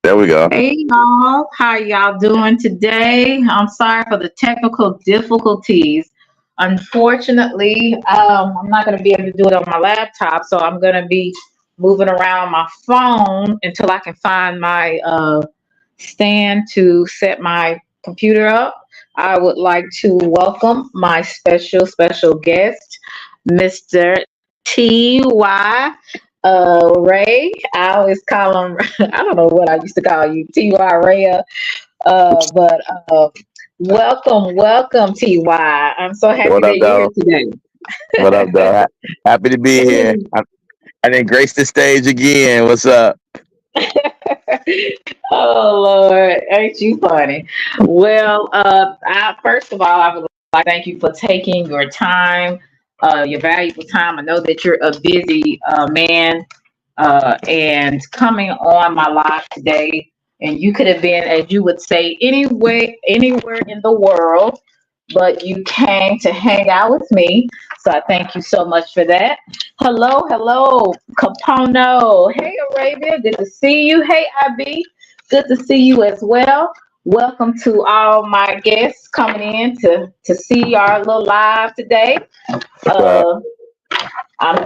There we go. Hey y'all, how y'all doing today? I'm sorry for the technical difficulties. Unfortunately, I'm not going to be able to do it on my laptop, so I'm going to be moving around my phone until I can find my stand to set my computer up. I would like to welcome my special guest, Mr. T.Y. Ray. I always call him, I don't know what I used to call you, T.Y. Rhea. But welcome, T.Y. I'm so happy What that up, you're here though? What up, though? Happy to be here. today. I didn't grace the stage again. What's up? Oh Lord, ain't you funny? Well, first of all, I would like to thank you for taking your time, your valuable time. I know that you're a busy man, and coming on my live today. And you could have been, as you would say, anywhere in the world, but you came to hang out with me. So I thank you so much for that. Hello, Capono. Hey, Arabia, good to see you. Hey, IB, good to see you as well. Welcome to all my guests coming in to see our little live today. What's up? Uh,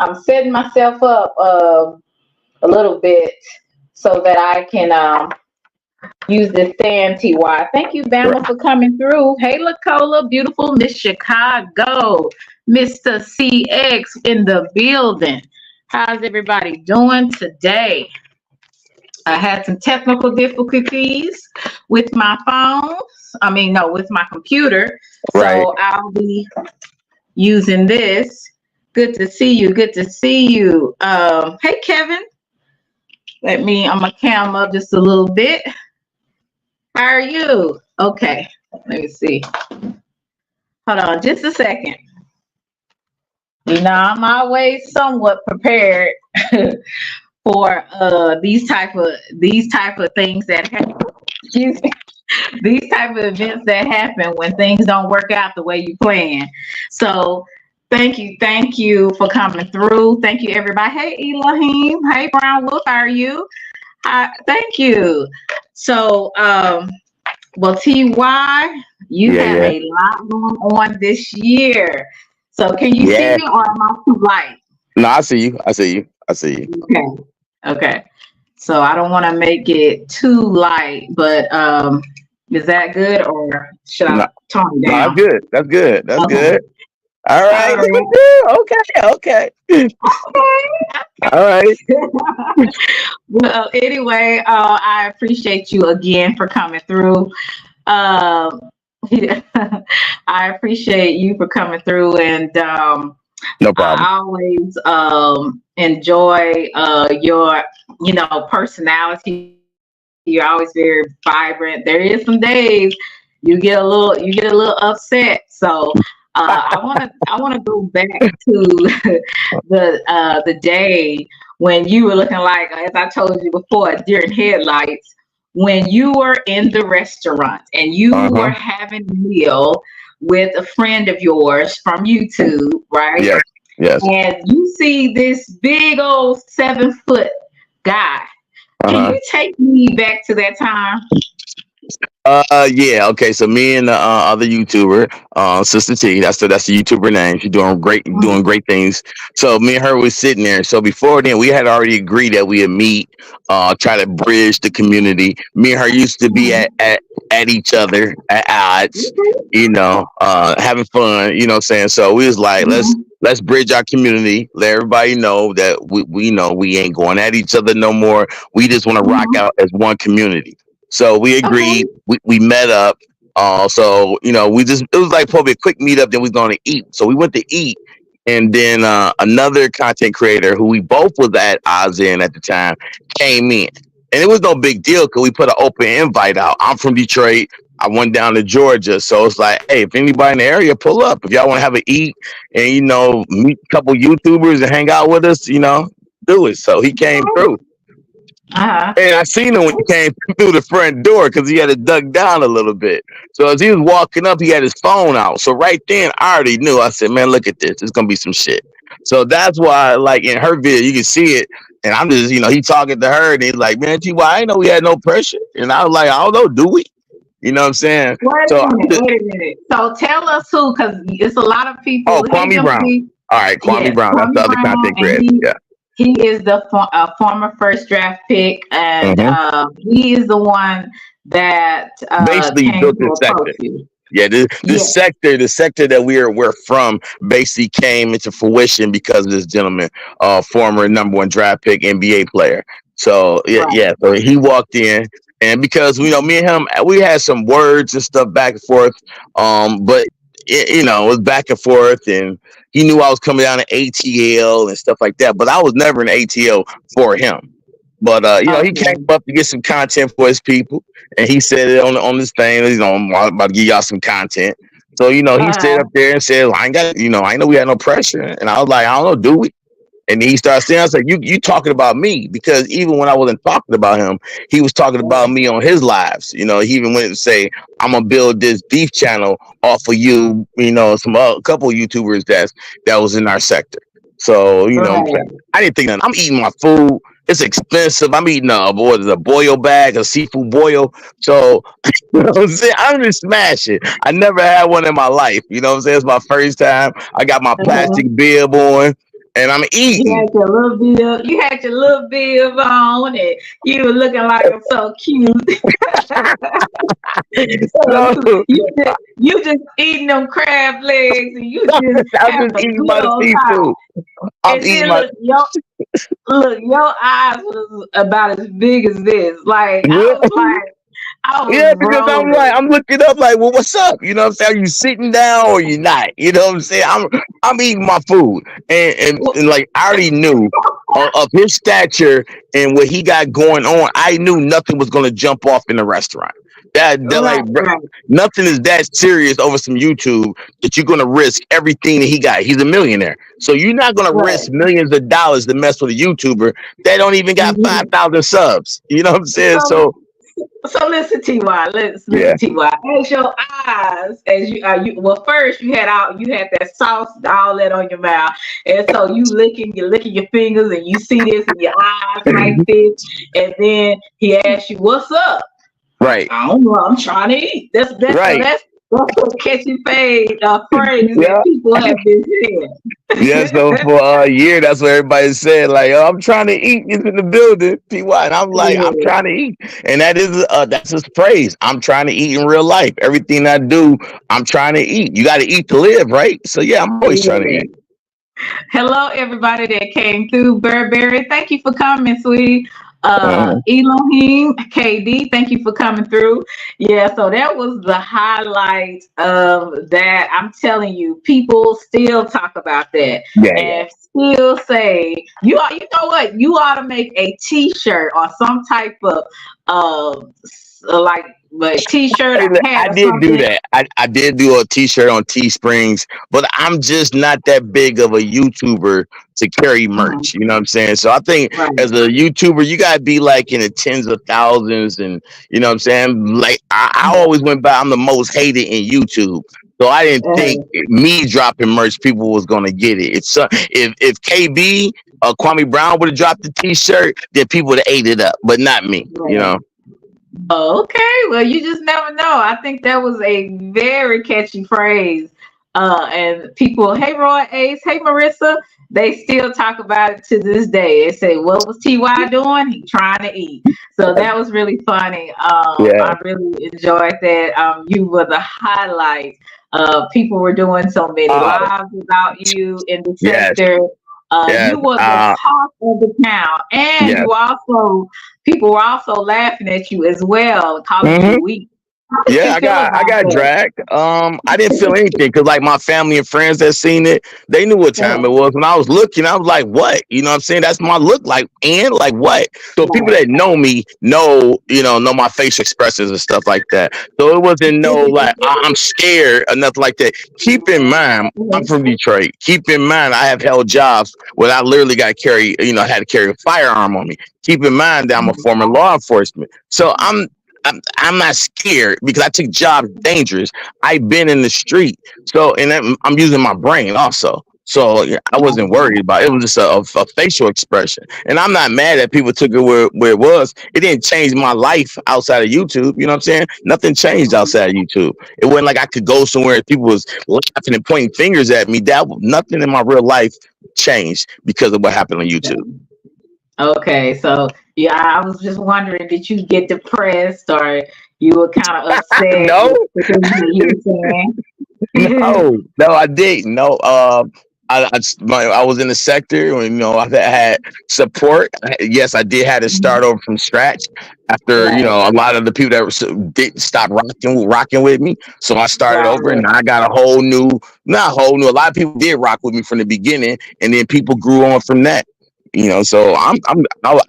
I'm setting myself up a little bit so that I can use this stand. Ty, thank you, Right. Bama, for coming through. Hey, Lacola, beautiful Miss Chicago, Mr. CX in the building. How's everybody doing today? I had some technical difficulties with my phone. I mean, no, with my computer. Right. So I'll be using this. Good to see you. Good to see you. Hey, Kevin. I'm going to cam up just a little bit. How are you? Okay. Let me see. Hold on just a second. I'm always somewhat prepared for these type of things that happen. Excuse me. These type of events that happen when things don't work out the way you plan. So thank you for coming through. Thank you, everybody. Hey, Elohim. Hey, Brown Wolf. How are you? Thank you. So, well, Ty, you Yeah, have yeah. a lot going on this year. So, can you see Yeah. me, or am I too light? No, I see you. I see you. I see you. Okay. Okay. So I don't want to make it too light, but is that good, or should No, I tone it no, that's down? good. That's good. That's Okay. good. All right. All Look at right. you. Okay. Okay. All right. Well, anyway, I appreciate you again for coming through. Um, I appreciate you for coming through, and No problem. I always enjoy your, personality. You're always very vibrant. There is some days you get a little upset. So I wanna go back to the day when you were looking like, as I told you before, deer in headlights, when you were in the restaurant and you were Uh-huh. having a meal with a friend of yours from YouTube, right? Yes. Yes. And you see this big old 7 foot guy. Can Uh-huh. you take me back to that time? Yeah, okay. So me and the other YouTuber, Sister T, that's the YouTuber name. She's doing great things. So me and her was sitting there. So before then, we had already agreed that we would meet, try to bridge the community. Me and her used to be at each other at odds, having fun. You know what I'm saying? So we was like, let's bridge our community. Let everybody know that we know we ain't going at each other no more. We just want to rock out as one community. So we agreed. Okay. We met up. So it was like probably a quick meetup. Then we was going to eat. So we went to eat, and then another content creator who we both was at odds in at the time came in, and it was no big deal because we put an open invite out. I'm from Detroit. I went down to Georgia, so it's like, hey, if anybody in the area, pull up. If y'all want to have a eat and meet a couple YouTubers and hang out with us, do it. So he came through. Uh-huh. And I seen him when he came through the front door because he had to duck down a little bit. So as he was walking up, he had his phone out. So right then, I already knew. I said, "Man, look at this. It's gonna be some shit." So that's why, like in her video, you can see it. And I'm just, he talking to her, and he's like, "Man, T.Y., I know we had no pressure." And I was like, "I don't know, do we?" You know what I'm saying? Wait So a I'm minute, just, wait a minute. So tell us who, because it's a lot of oh, people. Hey, Kwame Jump Brown. D. All right, Kwame Yes, Brown. That's the Kwame other Brown, content and creator. Yeah. he is the former first draft pick, and hmm he is the one that Basically, came built to this approach sector. you. Yeah, Yes, the sector that we're from, basically came into fruition because of this gentleman, former number one draft pick NBA player. So yeah, right. yeah. So he walked in, and because me and him, we had some words and stuff back and forth. But it was back and forth, and he knew I was coming down to ATL and stuff like that. But I was never in ATL for him. But he came Okay. up to get some content for his people, and he said it on this thing. I'm about to give y'all some content. So he stood Uh, up there and said, "I ain't got, I know we had no pressure." And I was like, "I don't know, do we?" And he started saying, "I was like, you talking about me?" Because even when I wasn't talking about him, he was talking about me on his lives. He even went to say, "I'm gonna build this beef channel off of you." Some a couple of YouTubers that was in our sector. So right. I didn't think nothing. I'm eating my food. It's expensive. I'm eating what is a boil bag, a seafood boil. So what I'm saying? I'm just smashing. I never had one in my life. You know what I'm saying? It's my first time. I got my Uh-huh. plastic bib on, and I'm eating. You had your little bib on, and you were looking like so cute. So So you just eating them crab legs, and you just I'm having just a eating good my old time. seafood. I'm And eating then my your eyes was about as big as this. Like yeah, I was yeah, because rolling. I'm looking up like, well, what's up? You know what I'm saying? Are you sitting down or you not? You know what I'm saying? I'm eating my food, and like I already knew of his stature and what he got going on. I knew nothing was gonna jump off in the restaurant. That Right, like right. nothing is that serious over some YouTube that you're gonna risk everything that he got. He's a millionaire, so you're not gonna risk Right. millions of dollars to mess with a YouTuber that don't even got Mhm. 5,000 subs. You know what I'm saying? So So so listen, Ty. Let's yeah, listen, Ty. As your eyes, as you well, first you had that sauce, all that on your mouth, and so you're licking your fingers, and you see this in your eyes like this, and then he asks you, "What's up?" right, I don't know. I'm trying to eat. right, That's a catchy phrase that yeah. people have been saying. Yeah, so for a year, that's what everybody said. Like, oh, I'm trying to eat. He's in the building, Ty, and I'm like, I'm Yeah, trying to eat, and that's his phrase. I'm trying to eat in real life. Everything I do, I'm trying to eat. You got to eat to live, right? So yeah, I'm always trying to yeah. eat. Hello, everybody that came through. Burberry, thank you for coming, sweetie. Mhm. Elohim, KD, thank you for coming through. Yeah, so that was the highlight of that. I'm telling you, people still talk about that Yeah, yeah. and still say, you know what? You ought to make a T-shirt or some type of like T-shirt Hey, or look, hat I or did do something. that. I did do a T-shirt on Teesprings, but I'm just not that big of a YouTuber to carry Mhm. merch. You know what I'm saying? So I think Right. as a YouTuber, you gotta be like in the tens of thousands, and you know what I'm saying. Like I always went by. I'm the most hated in YouTube. So I didn't think Uh, me dropping merch, people was gonna get it. It's if KB Kwame Brown would have dropped the T-shirt, then people would have ate it up, but not me. You right. know? Okay, well, you just never know. I think that was a very catchy phrase. And people, hey Roy Ace, hey Marissa, they still talk about it to this day. They say, "What was Ty doing? He trying to eat." So that was really funny. Yeah. I really enjoyed that. You were the highlight. People were doing so many Uh, lives about you in the yes. sector. Yes. You were the talk of the town, and Yes. you also people were also laughing at you as well, calling you hmm weak. How did Yeah, you feel I about got dragged. I didn't feel anything because like my family and friends that seen it, they knew what time it that? was. When I was looking, I was like, "What?" You know what I'm saying? That's my look like, and like what? So people Right. that know me know my facial expressions and stuff like that. So it wasn't no like I'm scared or nothing like that. Keep in mind, I'm from Detroit. Keep in mind, I have held jobs where I literally got to carry, had to carry a firearm on me. Keep in mind that I'm a former law enforcement, so I'm not scared because I took jobs dangerous. I've been in the street, so and I'm using my brain also. So yeah, I wasn't worried about it. It was just a facial expression. And I'm not mad that people took it where it was. It didn't change my life outside of YouTube. You know what I'm saying? Nothing changed outside of YouTube. It wasn't like I could go somewhere and people was laughing and pointing fingers at me. Nothing in my real life changed because of what happened on YouTube. Okay, so yeah, I was just wondering, did you get depressed or you were kind of upset No, with the things that you were saying? no, I didn't. No, I was in the sector when I had support. Yes, I did have to start over from scratch after Right, a lot of the people that didn't stop rocking with me. So I started over, right, and I got a whole new, not whole new. A lot of people did rock with me from the beginning, and then people grew on from that. So I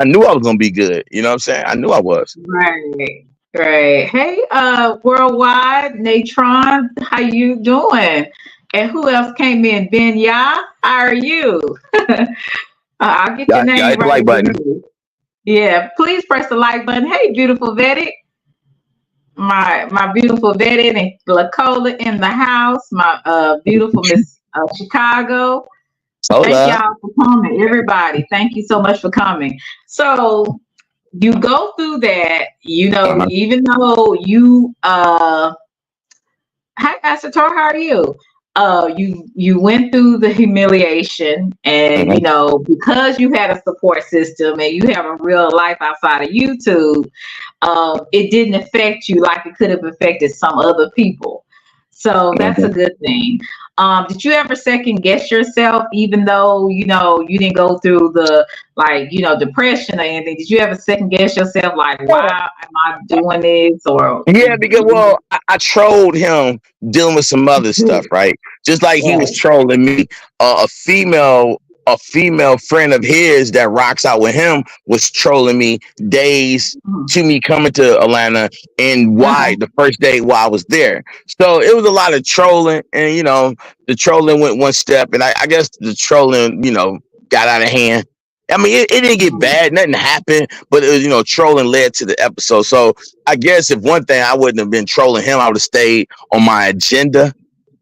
knew I was gonna be good. You know what I'm saying? I knew I was. right, right. Hey, worldwide, Natron, how you doing? And who else came in? Ben Ya, how are you? I'll get your Yeah, name hit the right like button. again. Yeah, please press the like button. Hey, beautiful Vetted. My beautiful Vetted and Lacola in the house. My beautiful Miss Chicago. Hold Thank up. y'all for coming, everybody. Thank you so much for coming. So you go through that, Uh-huh. even though you hi Pastor Tor, how are you? You went through the humiliation, and Mhm. because you had a support system and you have a real life outside of YouTube, it didn't affect you like it could have affected some other people. So that's a Mhm. good thing. Did you ever second guess yourself, even though you didn't go through the depression or anything? Did you ever second guess yourself, like, why am I doing this? Or Yeah, because I trolled him dealing with some other stuff, right? Just like he was right. trolling me. A female friend of his that rocks out with him was trolling me days to me coming to Atlanta and Uh-huh. why the first day while I was there. So it was a lot of trolling, and the trolling went one step, and I guess the trolling got out of hand. I mean, it didn't get bad, nothing happened, but it was, trolling led to the episode. So I guess if one thing I wouldn't have been trolling him, I would have stayed on my agenda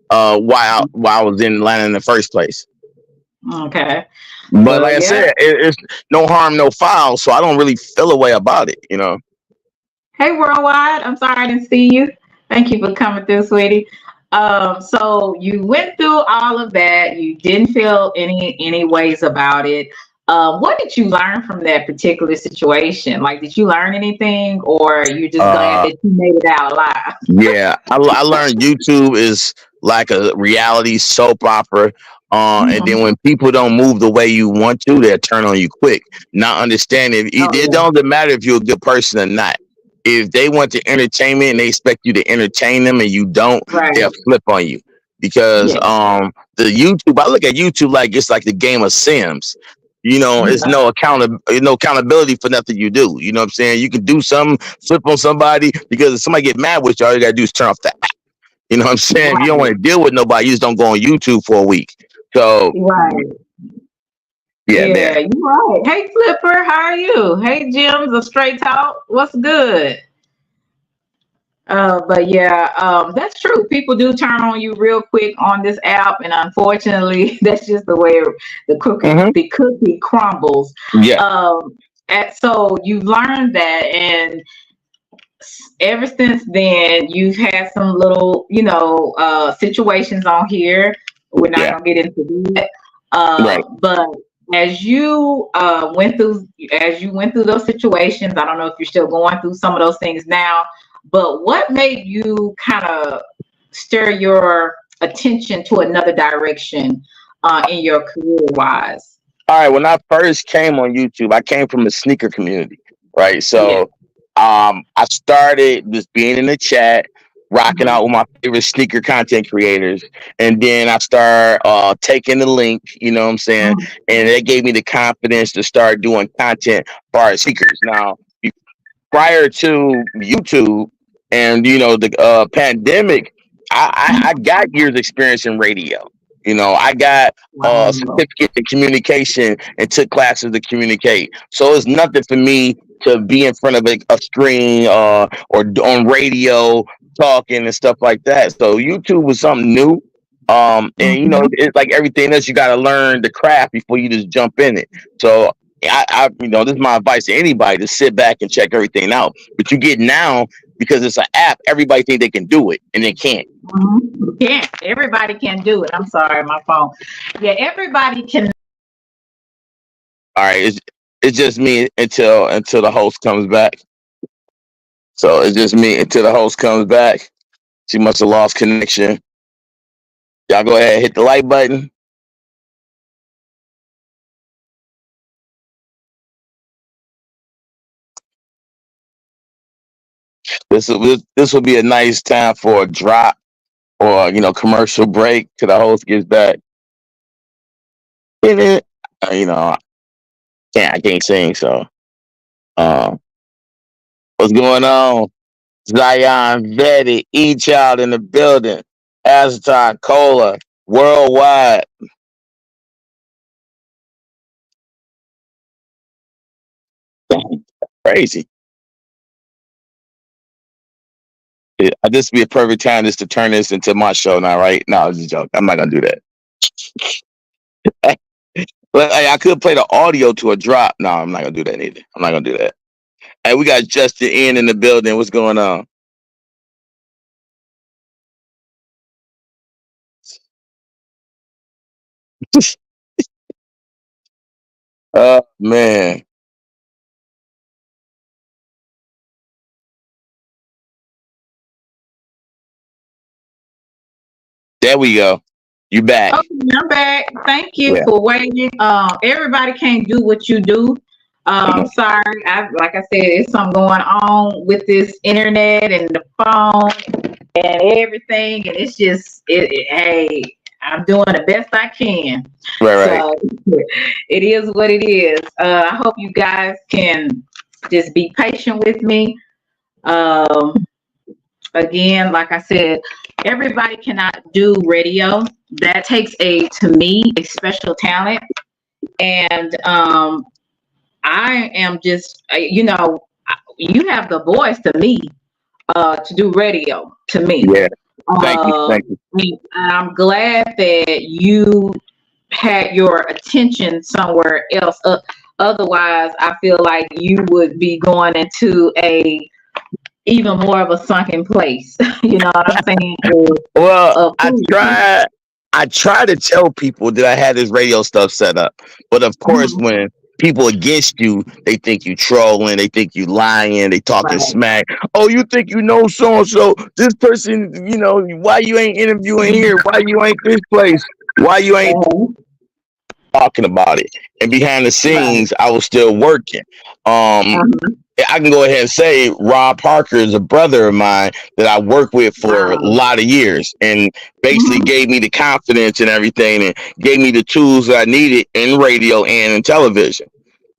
while I was in Atlanta in the first place. Okay. But Well, like I yeah. said, it's no harm, no foul. So I don't really feel a way about it. Hey, worldwide. I'm sorry I didn't see you. Thank you for coming through, sweetie. So you went through all of that. You didn't feel any ways about it. What did you learn from that particular situation? Like, did you learn anything, or you're just glad Uh, that you made it out alive? yeah, I learned YouTube is like a reality soap opera. And then Mhm. when people don't move the way you want to, they'll turn on you quick. Not understanding it Oh doesn't matter if you're a good person or not. If they want the entertainment and they expect you to entertain them and you don't, yeah. Right. they'll flip on you. Because Yes. the YouTube, I look at YouTube like it's like the game of Sims. It's Yeah. no accountability for nothing you do. You know what I'm saying? You can do something, flip on somebody, because if somebody get mad with you, all you gotta do is turn off the app. You know what I'm saying? If you don't want Right. to deal with nobody, you just don't go on YouTube for a week. So Right. yeah, Yeah, there. you're right. Hey, Flipper, how are you? Hey, Jim's a straight talk. What's good? But yeah, that's true. People do turn on you real quick on this app, and unfortunately, that's just the way Hmm. the cookie crumbles. Yeah, And so you've learned that, and ever since then, you've had some little, situations on here. We're not yeah, gonna get into that, right. but as you went through those situations, I don't know if you're still going through some of those things now, but what made you kind of stir your attention to another direction in your career wise? All right. When I first came on YouTube, I came from a sneaker community, right? Yeah. So, I started just being in the chat, rocking out with my favorite sneaker content creators, and then I start taking the link. You know what I'm saying? Mhm. And that gave me the confidence to start doing content for our sneakers. Now, prior to YouTube and the pandemic, I got years experience in radio. I got a Wow. certificate in communication and took classes to communicate. So it's nothing for me to be in front of a screen or on radio talking and stuff like that. So YouTube was something new. And Mhm. it's like everything else, you got to learn the craft before you just jump in it. So this is my advice to anybody to sit back and check everything out. But you get now because it's an app, everybody think they can do it and they can't. Mhm. Yeah, everybody can do it. I'm sorry, my phone. Yeah, everybody can. All right, it's just me until the host comes back. So it's just me until the host comes back. She must have lost connection. Y'all go ahead, hit the like button. This will be a nice time for a drop or commercial break till the host gets back. In it, I can't sing. So, uh, what's going on? Zion Vetty, E Child in the building. Azton Cola, worldwide. Crazy. This would be a perfect time just to turn this into my show now, right? No, it's a joke. I'm not gonna do that. But hey, I could play the audio to a drop. No, I'm not gonna do that either. I'm not gonna do that. Hey, we got Justin in the building. What's going on? Man, there we go. You back? Okay, I'm back. Thank you Yeah. for waiting. Everybody can't do what you do. Mhm. Sorry. Like I said, it's something going on with this internet and the phone and everything, and it's just hey, I'm doing the best I can. Right, right. So it is what it is. I hope you guys can just be patient with me. Um, Again, like I said, everybody cannot do radio. That takes to me, a special talent. And I am just, you have the voice to me, to do radio to me. Yeah. Thank you. Thank you. I'm glad that you had your attention somewhere else. Otherwise, I feel like you would be going into a even more of a sunken place. You know what I'm saying? Well, Foolishness. I try to tell people that I had this radio stuff set up, but of course, Mhm. when people against you, they think you trolling, they think you lying, they talking Right. smack. Oh, you think you know so and so? This person, why you ain't interviewing here? Why you ain't this place? Why you ain't Mhm. talking about it? And behind the Right. scenes, I was still working. Um, Uh-huh. I can go ahead and say Rob Parker is a brother of mine that I worked with for a Wow. lot of years and basically Mhm. gave me the confidence and everything and gave me the tools that I needed in radio and in television.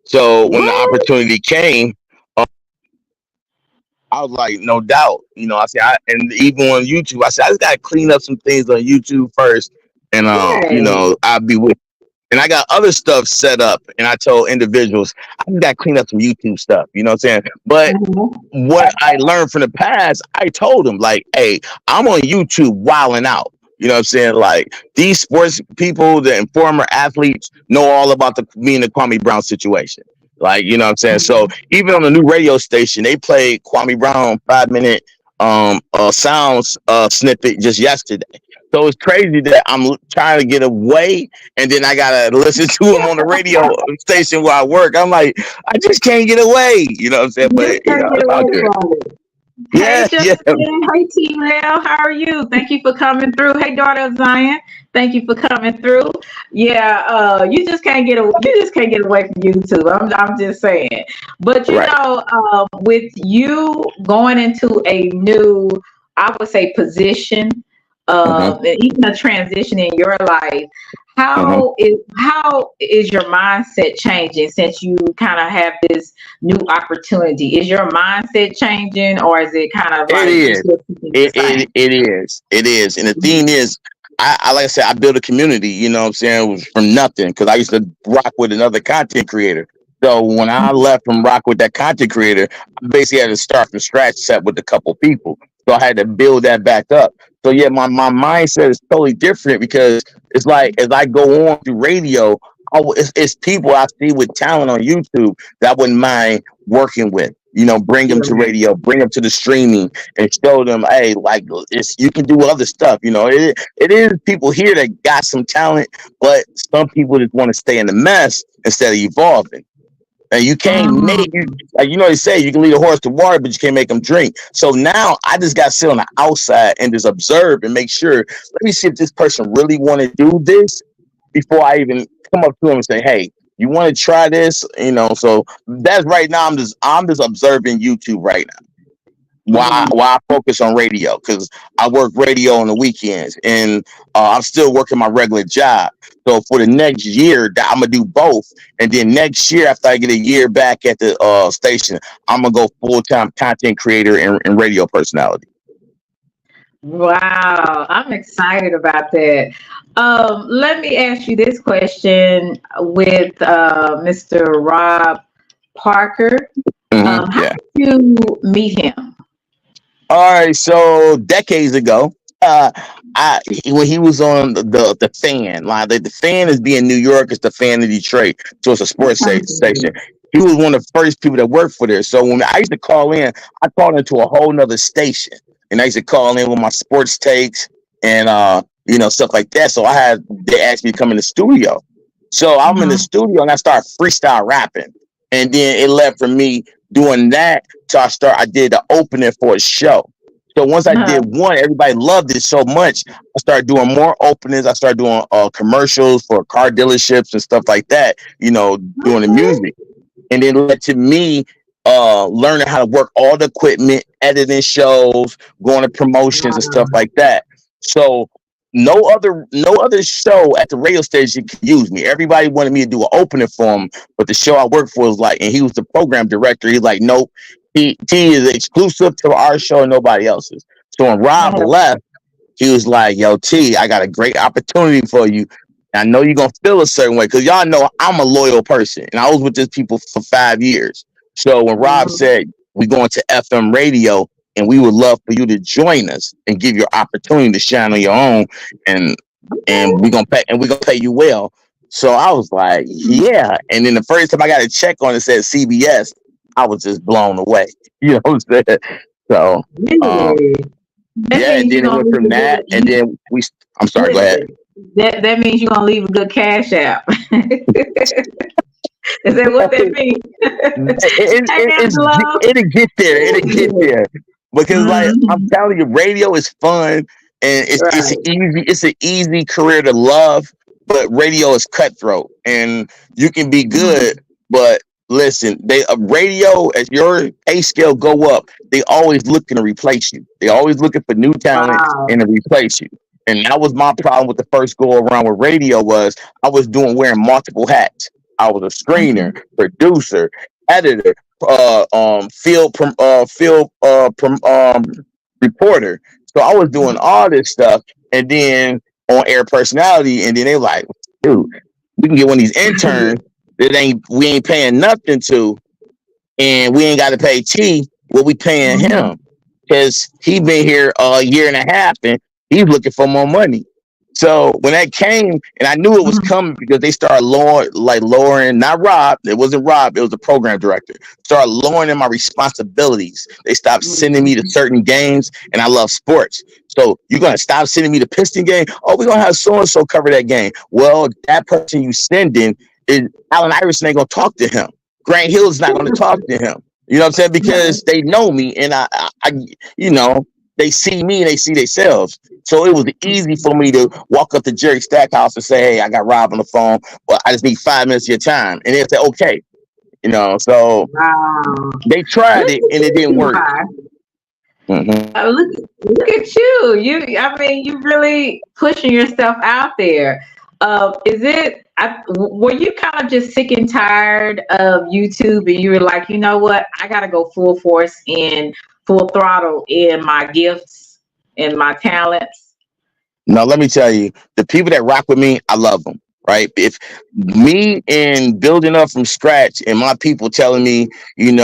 So when the What? opportunity came, I was like, no doubt. I said, and even on YouTube, I said, I just got to clean up some things on YouTube first. And, Right. I'll be with. And I got other stuff set up. And I told individuals, I got to clean up some YouTube stuff. You know what I'm saying? But Mhm. what I learned from the past, I told him like, hey, I'm on YouTube wilding out. You know what I'm saying? Like these sports people, the former athletes know all about me and the Kwame Brown situation. Like, you know what I'm saying? So Mhm. even on the new radio station, they played Kwame Brown 5 minute sounds snippet just yesterday. So it's crazy that I'm trying to get away and then I gotta listen to him on the radio station where I work. I'm like, I just can't get away. You know what I'm saying? You But just can't get it's all away good. from it. Hey, Yeah, yeah. Justin. Hey, T. Rail. How are you? Thank you for coming through. Hey, daughter of Zion. Thank you for coming through. Yeah, you just can't get away. You just can't get away from YouTube. I'm just saying. But Right. with you going into a new, I would say, position, Mm-hmm. and even a transition in your life, Mm-hmm. how is your mindset changing since you kind of have this new opportunity? Is your mindset changing, or is it kind of It like you is. still keeping the It, same? it it is. It is. And the thing is, I like I said, I built a community, you know what I'm saying, from nothing. Because I used to rock with another content creator. So when I left from rock with that content creator, I basically had to start from scratch set with a couple people. So I had to build that back up. So yeah, my mindset is totally different because it's like as I go on through radio, it's people I see with talent on YouTube that I wouldn't mind working with. You know, bring them to Right. radio, bring them to the streaming, and show them, hey, like you can do other stuff. You know, it is people here that got some talent, but some people just want to stay in the mess instead of evolving. And you can't make you Mhm. like you know they say you can lead a horse to water, but you can't make them drink. So now I just got to sit on the outside and just observe and make sure. Let me see if this person really want to do this before I even come up to them and say, "Hey, you want to try this?" You know. So that's right now. I'm just observing YouTube right now. Why I focus on radio because I work radio on the weekends and I'm still working my regular job. So for the next year, I'm gonna do both, and then next year after I get a year back at the station, I'm gonna go full time content creator and radio personality. Wow, I'm excited about that. Let me ask you this question with Mr. Rob Parker. How Yeah. did you meet him? All right, so decades ago, uh, when he was on the fan, like the fan is being New York, it's the fan in Detroit, so it's a sports station. He was one of the first people that worked for there. So when I used to call in, I called into a whole nother station, and I used to call in with my sports takes and stuff like that. So they asked me to come in the studio. So I'm in the Mhm. studio and I start freestyle rapping, and then it led from me doing that so I did the opening for a show. So once I did one, everybody loved it so much. I started doing more openings. I started doing commercials for car dealerships and stuff like that. Doing the Okay. music, and it led to me learning how to work all the equipment, editing shows, going to promotions and stuff Wow. like that. So no other show at the radio station could use me. Everybody wanted me to do an opening for him, but the show I worked for was like, and he was the program director. He's like, nope, he is exclusive to our show and nobody else's. So when Rob left, he was like, "Yo, T, I got a great opportunity for you. I know you're gonna feel a certain way because y'all know I'm a loyal person, and I was with these people for 5 years. So when Rob Mhm. said we going to FM radio, and we would love for you to join us and give your opportunity to shine on your own, and Okay. we're gonna pay you well." So I was like, "Yeah." And then the first time I got a check on it said CBS, I was just blown away. You know what I'm saying? So. Um, Really? That yeah, and means you're then it gonna went leave from a good. that, and then I'm sorry, go ahead. Listen, that means you're gonna leave a good cash app. Is that what that means? Hey, Angelo. It'll get there. It'll get there. Because like I'm Mhm. telling you, radio is fun and Right. it's an easy career to love, but radio is cutthroat and you can be good, Mhm. but listen, they radio as your pay scale go up, they always looking to replace you. They always looking for new talent and Wow. to replace you. And that was my problem with the first go around with radio was I was wearing multiple hats. I was a screener, Mhm. producer, editor, reporter. So I was doing Mhm. all this stuff, and then on air personality, and then they like, dude, we can get one of these interns that ain't we ain't paying nothing to, and we ain't got to pay T what we paying him Mhm. because he been here a year and a half and he's looking for more money. So when that came, and I knew it was Mhm. coming because they started lowering, not Rob, it wasn't Rob, it was the program director, started lowering in my responsibilities. They stopped sending me to Mhm. certain games, and I love sports. So you're gonna stop sending me the Piston game? Oh, we're gonna have so and so cover that game. Well, that person you sending is Allen Iverson ain't gonna talk to him. Grant Hill's not gonna talk to him. You know what I'm saying? Because they know me, and you know, they see me and they see themselves. So it was easy for me to walk up to Jerry Stackhouse and say, "Hey, I got Rob on the phone, but I just need 5 minutes of your time," and they'll say, "Okay." So Wow. they Look tried it at and it didn't you, work. Hi. Hmm. Look at you. I mean, you really pushing yourself out there. Were you kind of just sick and tired of YouTube and you were like, you know what? I got to go full force in full throttle in my gifts and my talents. Now let me tell you, the people that rock with me, I love them. right? If me and building up from scratch and my people telling me, you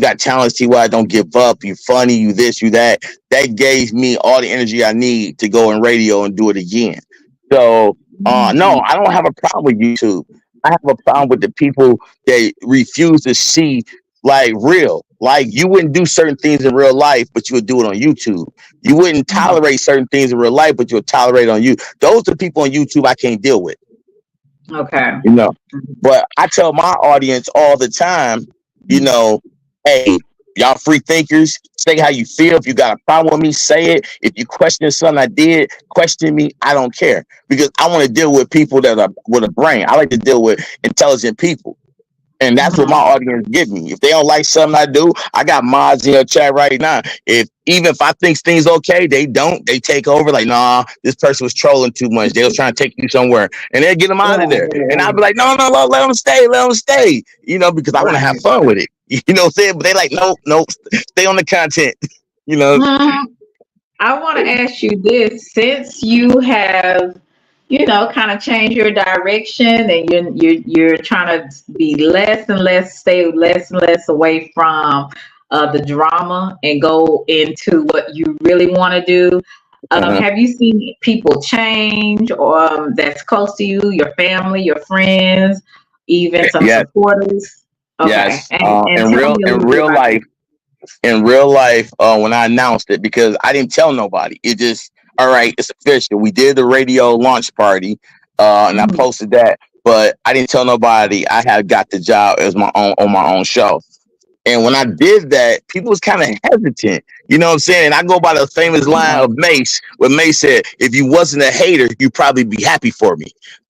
got talents, TY, don't give up, you funny, you this, you that, that gave me all the energy I need to go in radio and do it again. So, no, I don't have a problem with YouTube. I have a problem with the people that refuse to see like real. Like you wouldn't do certain things in real life, but you would do it on YouTube. You wouldn't tolerate certain things in real life, but you'll tolerate on you. Those are the people on YouTube I can't deal with. Okay. you know. But I tell my audience all the time, you know, hey, y'all free thinkers, say how you feel. If you got a problem with me, say it. If you question something I did, question me. I don't care because I want to deal with people that are with a brain. I like to deal with intelligent people. And that's what my Mhm. audience give me. If they don't like something I do, I got mods in your chat right now. Even if I think things okay, they don't. They take over. Like, nah, this person was trolling too much. They was trying to take you somewhere, and they'll get them out of Right, there. And I'll right, be like, no, no, no, let them stay, let them stay. Because I want to have right. fun with it. You know what I'm saying? But they like, nope, nope, stay on the content. You know? Mhm. I want to ask you this: since you have, kind of changed your direction, and you're trying to be less and less, stay less and less away from the drama, and go into what you really want to do. Uh-huh. Have you seen people change, or that's close to you, your family, your friends, even some Yes, supporters? Okay, yes. and In tell real, me a in little bit real about life. that. When I announced it, because I didn't tell nobody. It just, all right, it's official. We did the radio launch party, and I Mhm. posted that, but I didn't tell nobody I had got the job as my own on my own show. And when I did that, people was kind of hesitant. You know what I'm saying? I go by the famous line of Mace, where Mace said, "If you wasn't a hater, you'd probably be happy for me."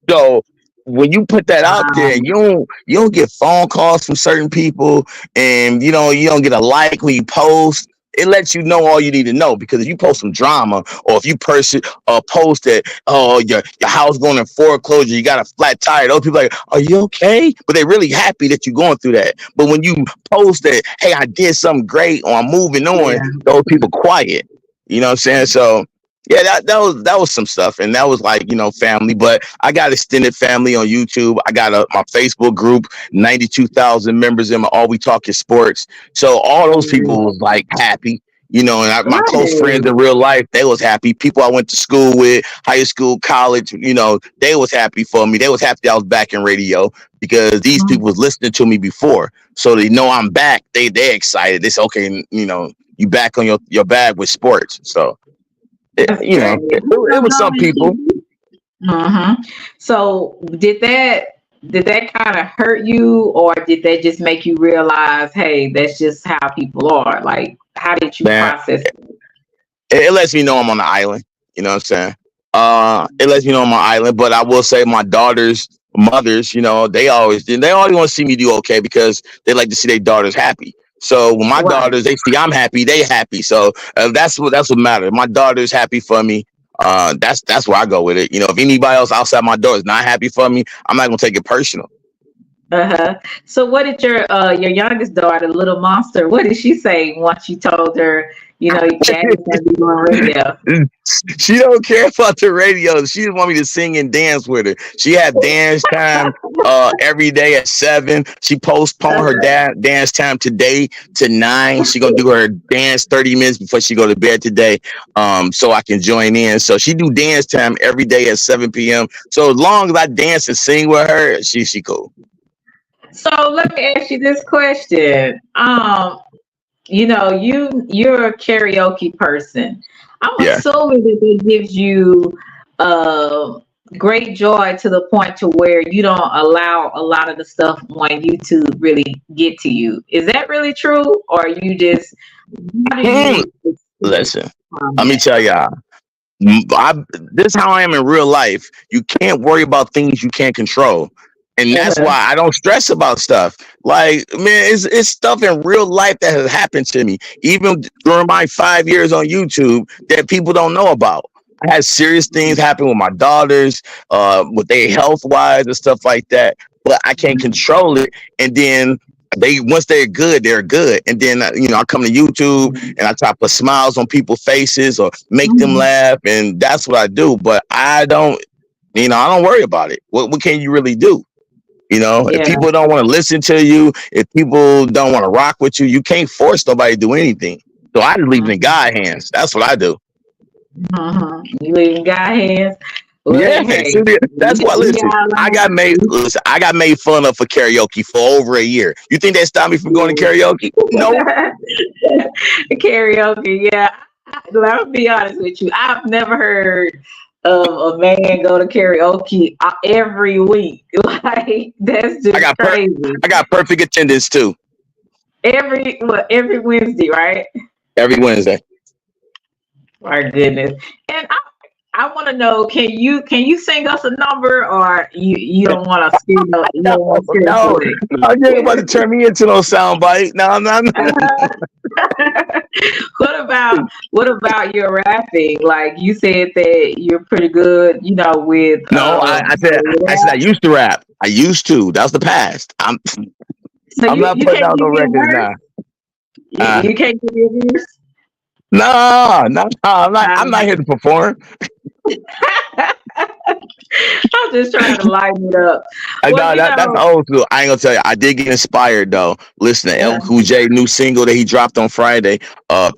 So when you put that out there, Wow. you don't get phone calls from certain people, and you don't get a like when you post. It lets you know all you need to know, because if you post some drama, or if you post that, oh, your house going in foreclosure, you got a flat tire, those people are like, are you okay? But they're really happy that you're going through that. But when you post that, hey, I did something great, or I'm moving on, Yeah. those people quiet. You know what I'm saying? So yeah, that was some stuff, and that was like, family. But I got extended family on YouTube. I got my Facebook group, 92,000 members in my All We Talk is Sports. So all those people was like happy. And my close friends Right. in real life, they was happy. People I went to school with, high school, college, they was happy for me. They was happy I was back in radio, because these people was listening to me before. So they know I'm back. They excited. They say, okay, you back on your bag with sports. So it, That's you know, great. it, it was some people. Hmm. So did that kind of hurt you, or did that just make you realize, hey, that's just how people are? Like, how did you Man, process it? it lets me know I'm on the island. You know what I'm saying? It lets me know I'm on my island. But I will say my daughter's mothers, they always want to see me do okay, because they like to see their daughters happy. So when my Right. daughters, they see I'm happy, they happy. So that's what matters. My daughter's happy for me. That's where I go with it. If anybody else outside my door is not happy for me, I'm not gonna take it personal. Uh-huh. So what did your youngest daughter, little monster, what did she say once you told her, daddy's gonna be doing radio? She don't care about the radio. She just want me to sing and dance with her. She have dance time every day at 7. She postponed her dance time today to 9. She gonna do her dance 30 minutes before she go to bed today. So I can join in. So she do dance time every day at 7 p.m. So as long as I dance and sing with her, she cool. So let me ask you this question. You're a karaoke person. I'm Yeah. assuming that it gives you uh, great joy to the point to where you don't allow a lot of the stuff on YouTube really get to you. Is that really true, or you just how do Hmm. you escape Listen, from let me that? tell y'all. This is how I am in real life. You can't worry about things you can't control. And that's Uh-huh. why I don't stress about stuff. Like, man, it's stuff in real life that has happened to me, even during my 5 years on YouTube, that people don't know about. I had serious things happen with my daughters, with their health wise and stuff like that. But I can't control it. And then once they're good. And then I come to YouTube and I try to put smiles on people's faces or make them Mhm. laugh, and that's what I do. But I don't. I don't worry about it. What can you really do? If Yeah. people don't want to listen to you, if people don't want to rock with you, you can't force nobody to do anything. So I just leave it in God hands. That's what I do. You leaving God hands. Well, Yeah, hey, see, that's what. we Listen, all I got made. Listen, I got made fun of for karaoke for over a year. You think that stopped me from going to karaoke? Nope. karaoke. Yeah, I'll be honest with you. I've never heard of a man go to karaoke every week. Like that's I just got crazy. I got perfect attendance too Every Wednesday, right? every Wednesday. My goodness. And I want to know, can you sing us a number, or you don't want to scare you No, don't want to scare us no, away? no, you ain't about to turn me into no soundbite. No, no, no. what about your rapping? Like you said that you're pretty good, with No, I said I rap. used to rap. I used to. That was the past. So I'm you not you putting can't out no give me a records verse. now. You, Uh, you can't give me a verse. no, no, no. I'm not here to perform. I'm just trying to lighten it up. Well, No, that's old school. I ain't gonna tell you. I did get inspired though. Listen to El uh, Cool J new single that he dropped on Friday.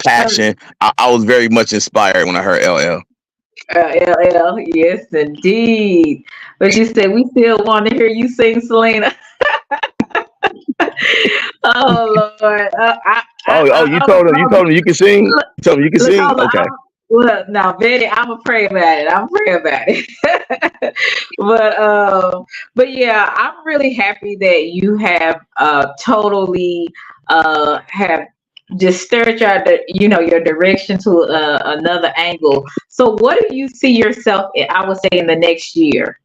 Passion. I was very much inspired when I heard LL. LL, yes, indeed. But you said we still want to hear you sing, Selena. Oh Lord, Oh, you told him. You told him you can sing. look, You told him you can look, sing. Okay. well, now, Betty, I'm gonna pray about it. I'm pray about it. but yeah, I'm really happy that you have totally have just stirred your direction to another angle. So, what do you see yourself? I would say in the next year.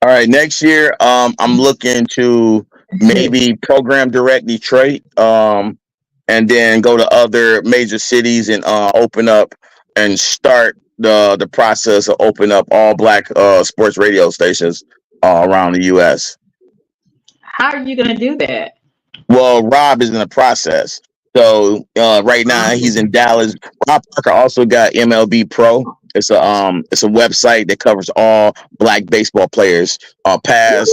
All right. Next year, I'm looking to maybe program direct Detroit, and then go to other major cities and open up and start the process of open up all black sports radio stations around the U.S. How are you gonna do that? Well, Rob is in the process. So right now he's in Dallas. Rob Parker also got MLB Pro. It's a website that covers all black baseball players, past,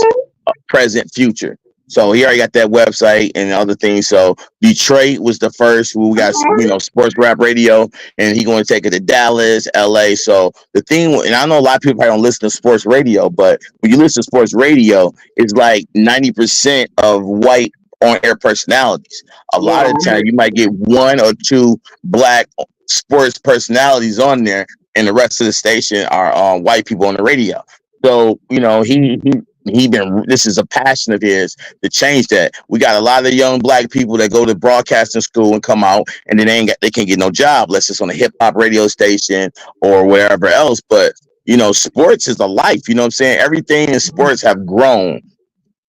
present, future. So he already got that website and other things. So Detroit was the first. We got sports rap radio, and he going to take it to Dallas, LA. So the thing, and I know a lot of people probably don't listen to sports radio, but when you listen to sports radio, it's like 90% of white on air personalities. A Yeah, lot of times you might get one or two black sports personalities on there, and the rest of the station are white people on the radio. So he been this is a passion of his to change that. We got a lot of young black people that go to broadcasting school and come out and then they can't get no job unless it's on a hip hop radio station or wherever else. But sports is a life. You know what I'm saying? Everything in sports have grown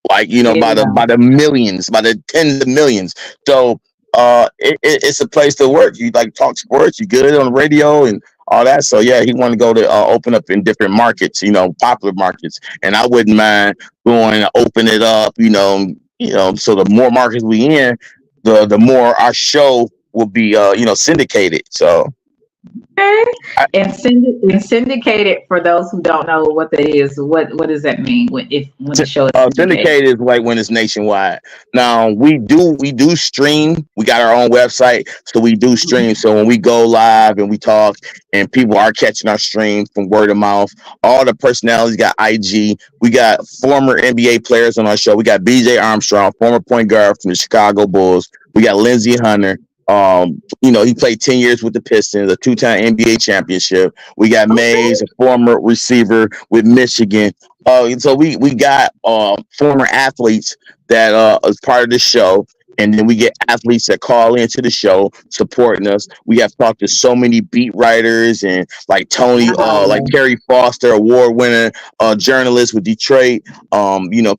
like by the yeah. millions, by the tens of millions. So it's a place to work. You like talk sports, you good on the radio and all that. So yeah, he wanted to go to open up in different markets, popular markets, and I wouldn't mind going to open it up. So the more markets we in, the more our show will be syndicated. So Okay. I, And syndicated, for those who don't know what that is, what does that mean when the show is syndicated? syndicated is like when it's nationwide. Now we do stream. We got our own website, so we do stream. So when we go live and we talk, and people are catching our stream from word of mouth. All the personalities got IG. We got former NBA players on our show. We got BJ Armstrong, former point guard from the Chicago Bulls. We got Lindsey Hunter. He played 10 years with the Pistons, a two-time NBA championship. We got Okay. Mays, a former receiver with Michigan. So we got former athletes that is part of the show, and then we get athletes that call into the show supporting us. We have talked to so many beat writers and like Tony, like Wow. Terry Foster, award winner journalist with Detroit.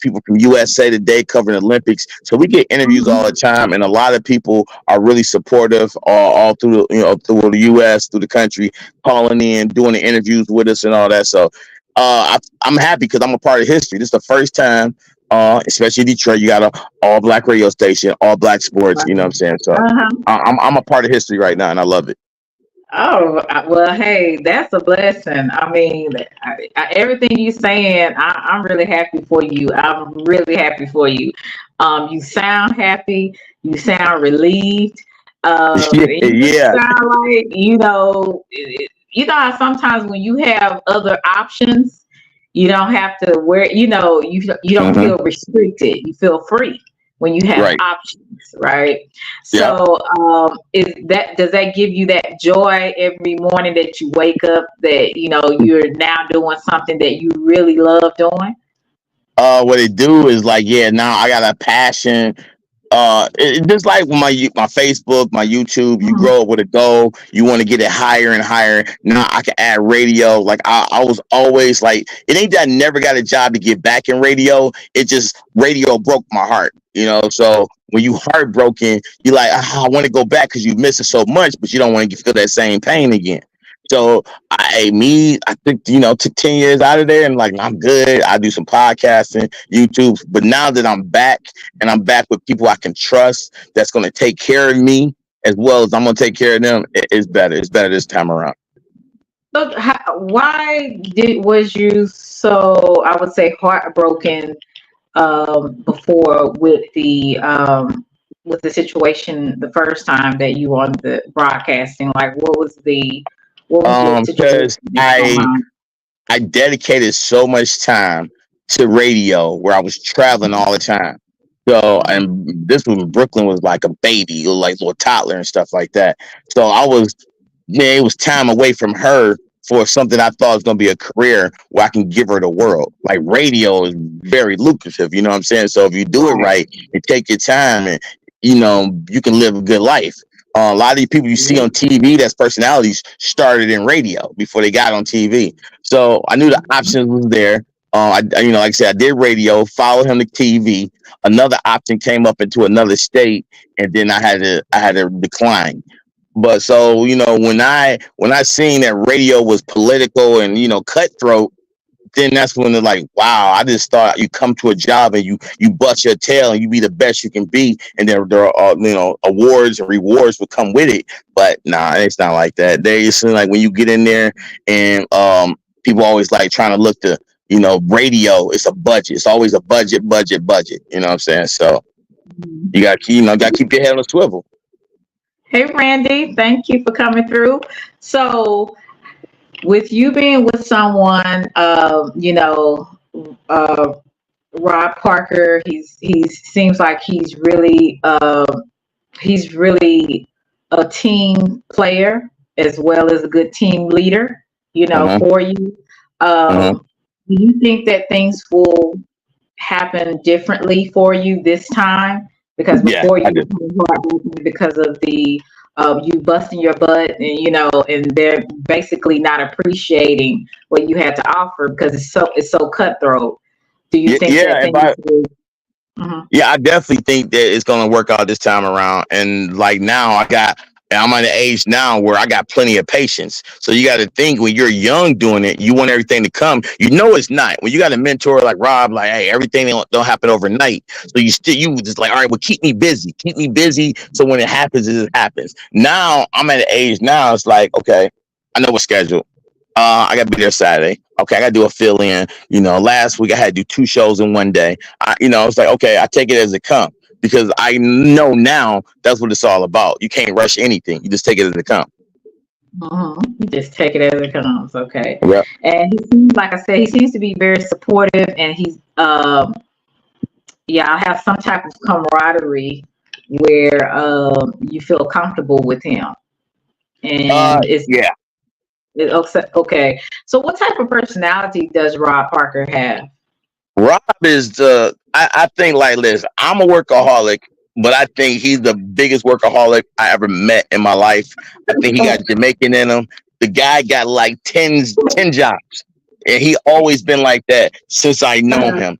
People from USA Today covering Olympics. So we get interviews all the time, and a lot of people are really supportive all through through the US, through the country, calling in, doing the interviews with us and all that. So I'm happy because I'm a part of history. This is the first time, especially in Detroit, you got a all black radio station, all black sports. You know what I'm saying? So Uh-huh. I'm a part of history right now, and I love it. Well, hey, that's a blessing. I mean, everything you saying, I'm really happy for you. I'm really happy for you. You sound happy. You sound relieved. Yeah, And you yeah. sound like you know how sometimes when you have other options, you don't have to wear. You don't Hmm. feel restricted. You feel free when you have Right. options, right? Yep. So, is that does that give you that joy every morning that you wake up that you're now doing something that you really love doing? What they do is like, yeah, now I got a passion. Just like my Facebook, my YouTube, you Mhm. grow up with a goal, you want to get it higher and higher. Now I can add radio. Like I was always like, it ain't that I never got a job to get back in radio. It just radio broke my heart, So when you heartbroken, you like, I want to go back because you miss it so much, but you don't want to feel that same pain again. So I think took 10 years out of there, and like I'm good. I do some podcasting, YouTube, but now that I'm back and I'm back with people I can trust, that's going to take care of me as well as I'm going to take care of them. It's better. It's better this time around. So, why was you so, I would say, heartbroken before with the situation the first time that you were on the broadcasting? Like, what was the situation Because if you don't mind? I dedicated so much time to radio where I was traveling all the time. So, Mhm. and this was Brooklyn was like a baby, like little toddler and stuff like that. So yeah, it was time away from her for something I thought was going to be a career where I can give her the world. Like radio is very lucrative, you know what I'm saying? So if you do it Right. right and take your time and, you can live a good life. A lot of these people you see on TV that's personalities started in radio before they got on TV. So I knew the options was there. Like I said, I did radio, followed him to TV. Another option came up into another state, and then I had to decline. But so when I seen that radio was political and cutthroat, then that's when they're like, wow, I just thought you come to a job and you bust your tail and you be the best you can be, and there are awards and rewards will come with it. But nah, it's not like that. They seem like when you get in there and people always like trying to look to radio. It's a budget. It's always a budget, budget, budget. You know what I'm saying? So you got to keep your head on a swivel. Hey, Randy, thank you for coming through. So, with you being with someone, uh, Rob Parker, he's seems like he's really a team player as well as a good team leader. Uh-huh. For you. Uh-huh. Do you think that things will happen differently for you this time? Because Yeah, before I you do. were heartbroken because of the you busting your butt, and and they're basically not appreciating what you had to offer because it's so cutthroat. Do you Yeah, think that yeah. If things I will? Mhm. Yeah, I definitely think that it's going to work out this time around. And like now, I'm at an age now where I got plenty of patience. So you got to think when you're young doing it, you want everything to come. You know it's not. When you got a mentor like Rob, like, hey, everything don't happen overnight. So you just like, all right, well, keep me busy. So when it happens, it happens. Now I'm at an age now. It's like, okay, I know what's scheduled. I got to be there Saturday. Okay, I got to do a fill in. Last week I had to do 2 shows in one day. It's like, okay, I take it as it comes because I know now that's what it's all about. You can't rush anything. You just take it as it comes. You just take it as it comes, okay? Yep. And he seems, like I said, he seems to be very supportive, and he's yeah, I have some type of camaraderie where you feel comfortable with him, and Yeah. it's okay. So, what type of personality does Rob Parker have? Rob is I think like this. I'm a workaholic, but I think he's the biggest workaholic I ever met in my life. I think he got Jamaican in him. The guy got like 10 jobs. And he always been like that since I known Uh-huh. him.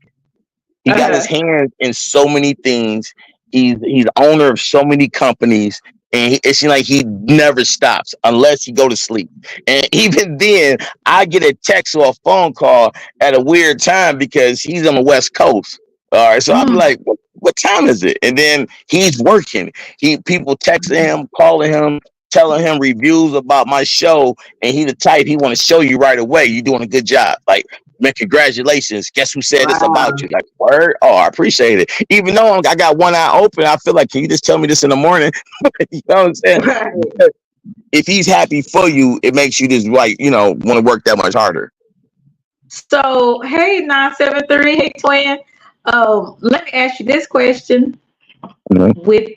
He got his Uh-huh. hands in so many things. He's owner of so many companies, and it seems like he never stops unless he go to sleep. And even then, I get a text or a phone call at a weird time because he's on the West Coast. All right, so I'm Mm. like, what time is it? And then he's working. People texting him, calling him. telling him reviews about my show, and he the type he want to show you right away. You doing a good job. Like, man, congratulations. Guess who said this about Wow. you? Like, word? Oh, I appreciate it. Even though I got one eye open, I feel like, can you just tell me this in the morning? You know what I'm saying? Right. But if he's happy for you, it makes you just like, want to work that much harder. So, hey, 973, hey, twin. Let me ask you this question. Mhm. With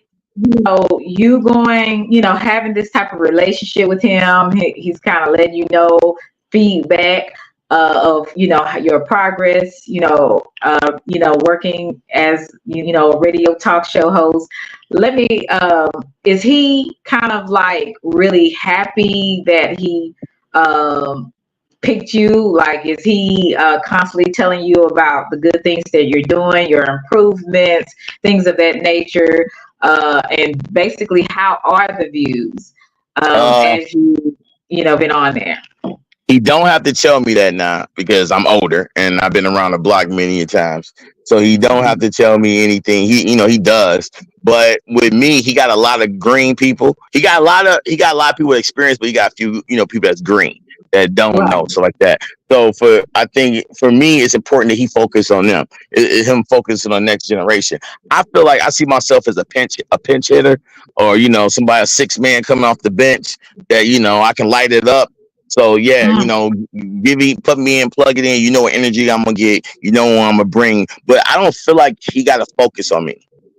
you going, having this type of relationship with him, he's kind of letting you know feedback of your progress, working as a radio talk show host. Let me Is he kind of like really happy that he um picked you? Like, is he constantly telling you about the good things that you're doing, your improvements, things of that nature? And basically, how are the views Uh, as been on there? He don't have to tell me that now because I'm older and I've been around the block many times. So he don't have to tell me anything. He does. But with me, he got a lot of green people. He got a lot of people with experience, but he got a few, people that's green that don't Right. know, so like that. So I think for me, it's important that he focus on them. Him focusing on next generation. I feel like I see myself as a pinch hitter, or somebody, a six man coming off the bench that I can light it up. So yeah, Mm. put me in, plug it in. You know what energy I'm gonna get. You know what I'm gonna bring. But I don't feel like he got to focus on me.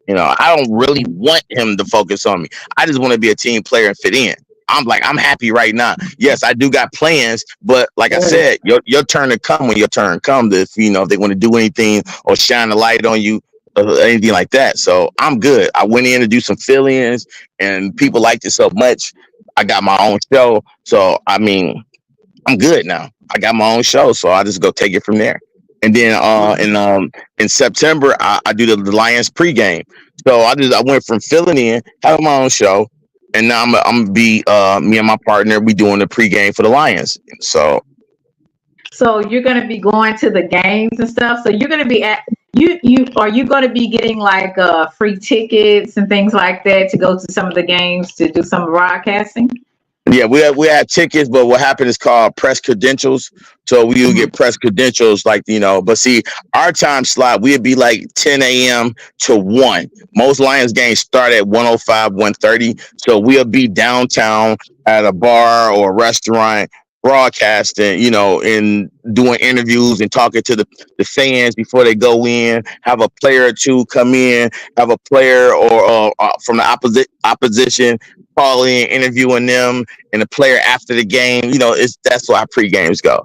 I don't really want him to focus on me. I just want to be a team player and fit in. I'm happy right now. Yes, I do got plans, but like I said, your turn to come when your turn comes. If they want to do anything or shine a light on you, anything like that. So I'm good. I went in to do some fill-ins, and people liked it so much. I got my own show, so I mean, I'm good now. I got my own show, so I just go take it from there. And then in September, I do the Lions pregame. So I went from filling in, having my own show, and now I'm gonna be me and my partner. We doing the pregame for the Lions. So So you're going to be going to the games and stuff. So you're going to be at you are you going to be getting like free tickets and things like that to go to some of the games to do some broadcasting? yeah, we have tickets, but what happened is called press credentials. So we will Mhm. get press credentials, like but see, our time slot we'd be like 10 a.m. to 1. Most Lions games start at 1:05, 1:30. So we'll be downtown at a bar or a restaurant broadcasting, and doing interviews and talking to the fans before they go in. Have a player or two come in, have a player or from the opposition call in, interviewing them, and the player after the game. That's why pre-games go.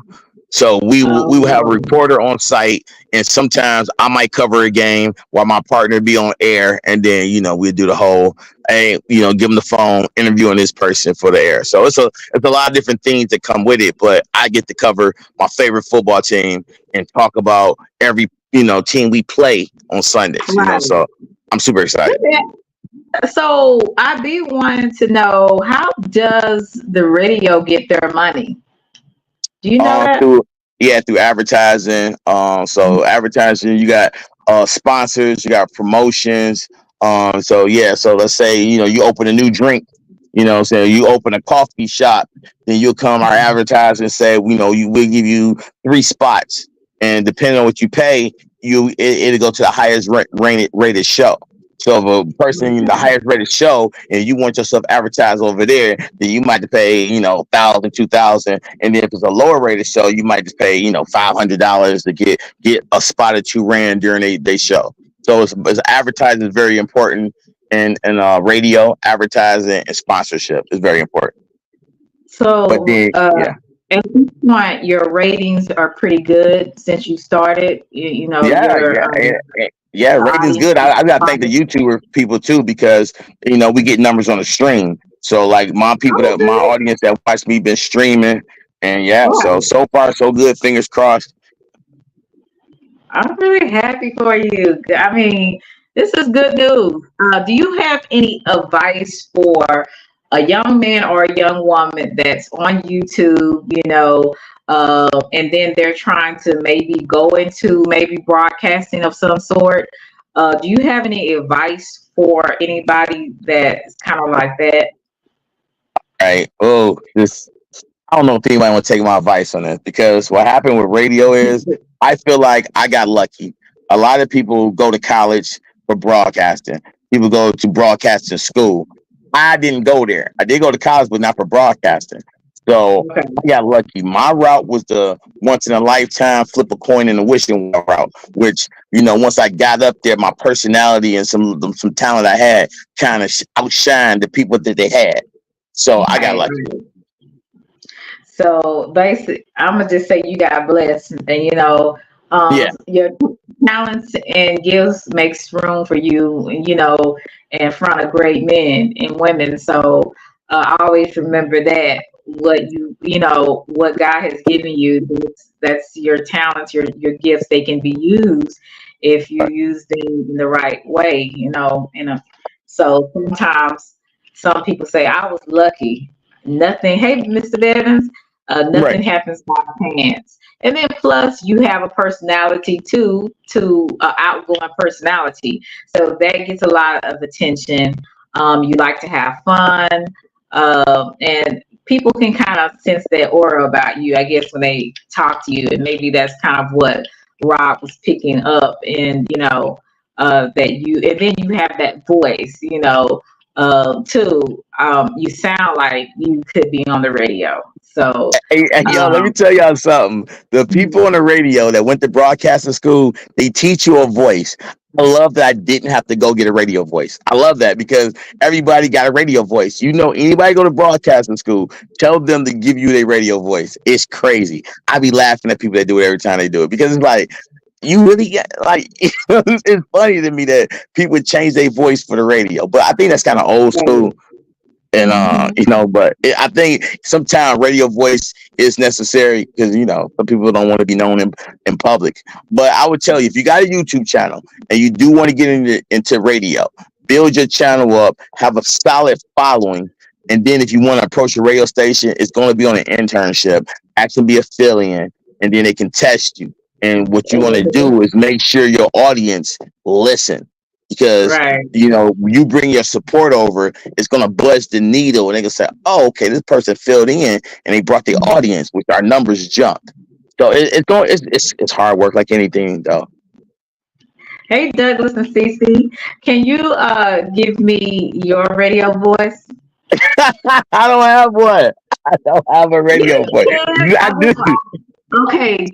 So we will have a Oh, reporter on site, and sometimes I might cover a game while my partner be on air, and then we'll do the whole, hey, give them the phone, interviewing this person for the air. So it's a lot of different things that come with it, but I get to cover my favorite football team and talk about every team we play on Sundays. right. So I'm super excited. So I be wanting to know, how does the radio get their money? Do you know that? Through Yeah, through advertising. So advertising, you got sponsors, you got promotions. So yeah, so let's say you open a new drink. So you open a coffee shop, then you'll come our advertiser and say, we'll give you 3 spots, and depending on what you pay, it'll go to the highest rated show. So if a person in the highest rated show and you want yourself advertised over there, then you might have to pay, 1,000, 2,000. And then if it's a lower rated show, you might just pay, $500 to get a spot that you ran during they show. So it's advertising is very important, and radio advertising and sponsorship is very important. But So, then yeah. at this point, your ratings are pretty good since you started. Yeah, Your yeah, yeah. Rating's audience good. is I gotta thank the fine. YouTuber people too, because we get numbers on the stream. So like Oh, my good. audience that watch me been streaming, and yeah. So Right. so far so good. Fingers crossed. I'm really happy for you. I mean, this is good news. Do you have any advice for a young man or a young woman that's on YouTube, and then they're trying to maybe go into maybe broadcasting of some sort? Do you have any advice for anybody that's kind of like that? right. Oh, this I don't know if anybody want to take my advice on this because what happened with radio is I feel like I got lucky. A lot of people go to college for broadcasting. People go to broadcasting school. I didn't go there. I did go to college, but not for broadcasting. So Okay. I got lucky. My route was the once in a lifetime flip a coin in the wishing well route, which once I got up there, my personality and some talent I had kind of outshined the people that they had. So I got Right. lucky. Right. So basically, I'm gonna just say you got blessed, and Yeah, your talents and gifts makes room for you, in front of great men and women. So always remember that what God has given you, that's your talents, your gifts. They can be used if you use them in the right way. So sometimes some people say I was lucky. Nothing. Hey, Mr. Bevins. right. Nothing happens by chance. And then plus you have a personality too, to outgoing personality. So that gets a lot of attention. You like to have fun. And people can kind of sense that aura about you, I guess, when they talk to you. And maybe that's kind of what Rob was picking up. And, that and then you have that voice, too. You sound like you could be on the radio. So, Hey, yo, let me um, tell y'all something. The people on the radio that went to broadcasting school, they teach you a voice. I love that I didn't have to go get a radio voice. I love that because everybody got a radio voice. Anybody go to broadcasting school, tell them to give you their radio voice. It's crazy. I be laughing at people that do it every time they do it because it's like you really get like it's funny to me that people change their voice for the radio. But I think that's kind of old school. And mhm. but I think sometimes radio voice is necessary because some people don't want to be known in public. But I would tell you, if you got a YouTube channel and you do want to get into radio, build your channel up, have a solid following, and then if you want to approach a radio station, it's going to be on an internship. Actually, be a fill-in, and then they can test you. And what you want to do is make sure your audience listen because Right. you bring your support over, it's gonna buzz the needle, and they can say, "Oh, okay, this person filled in, and they brought the audience, which our numbers jumped." So it's hard work like anything, though. Hey, Douglas and Cece, can you give me your radio voice? I don't have one. I don't have a Yes, radio voice. you can. I do. Okay,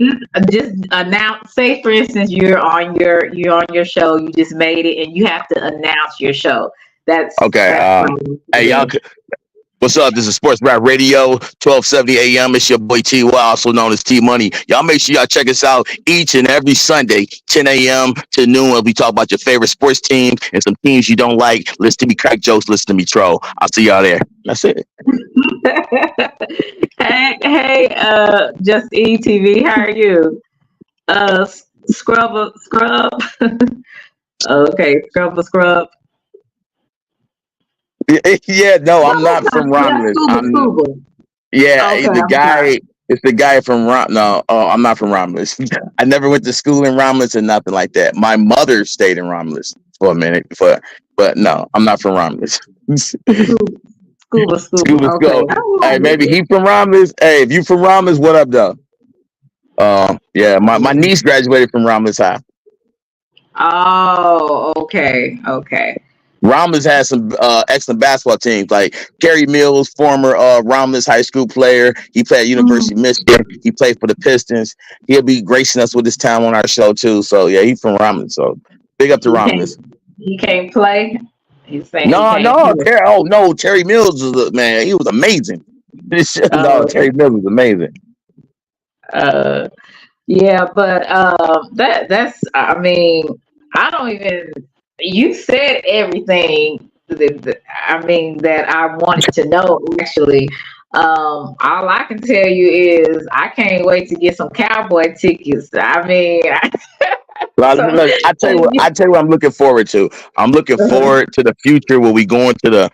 just announce. Say, for instance, you're on your show. You just made it, and you have to announce your show. Okay. That's Hey, y'all. yeah. What's up? This is Sports Rap Radio, 1270 a.m. It's your boy T, also known as T Money. Y'all make sure y'all check us out each and every Sunday, 10 a.m. to noon, where we talk about your favorite sports teams and some teams you don't like. Listen to me crack jokes, listen to me troll. I'll see y'all there. That's it. Hey, just ETV. How are you? Scrub. Okay, scrub. Yeah, no, No, I'm not from that's Romulus. scuba. Yeah, Okay, the I'm sorry. guy. It's the guy from Rom. No, oh, I'm not from Romulus. I never went to school in Romulus or nothing like that. My mother stayed in Romulus for a minute, but no, I'm not from Romulus. Scuba, scuba. Scuba Okay. Skull. All Hey, maybe right. he from Romulus. Hey, if you from Romulus, what up, though? Yeah, my niece graduated from Romulus High. Oh, okay. Romulus has some excellent basketball teams, like Kerry Mills, former Romulus high school player. He played at Mhm. University of Michigan. He played for the Pistons. He'll be gracing us with his time on our show too. So yeah, he's from Romulus. So big up to He can't. Romulus. He can't play. He's saying he No, can't no, play. Terry. Oh no, Terry Mills was man. He was amazing. No, Okay. Terry Mills was amazing. Uh, yeah, but that's. I mean, I don't even. You said everything. I mean, that I wanted to know. Actually, all I can tell you is I can't wait to get some cowboy tickets. I mean, so. Look, I tell you what. I tell you what. I'm looking forward to. I'm looking forward to the future where we going to the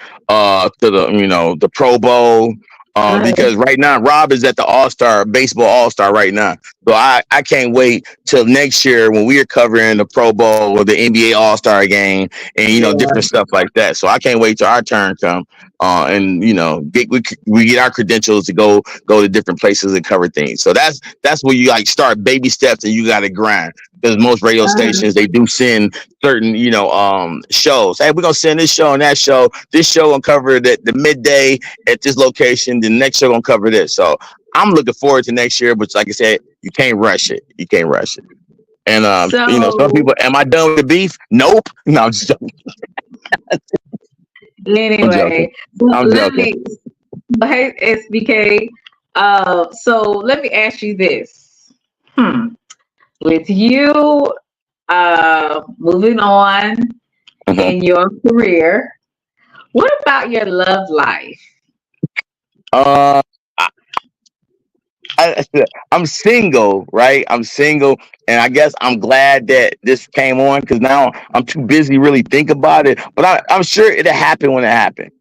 the Pro Bowl. Uh, Because right now Rob is at the All Star baseball All Star right now. So I can't wait till next year when we are covering the Pro Bowl or the NBA All Star game and different stuff like that. So I can't wait till our turn come. And we get our credentials to go to different places and cover things. So that's where you like start baby steps and you got to grind because most radio Uh-huh. stations they do send certain shows. Hey, we're gonna send this show and that show. This show gonna cover the midday at this location. The next show gonna cover this. So I'm looking forward to next year, but like I said, you can't rush it. You can't rush it. And some So people, am I done with the beef? Nope. No, I'm just joking. I'm joking. anyway, I'm let joking. me. Hey, SBK. So let me ask you this. With you, moving on Mhm. in your career, what about your love life? Uh, I, I'm single, right? I'm single, and I guess I'm glad that this came on because now I'm too busy to really think about it. But I'm sure it'll happen when it happens.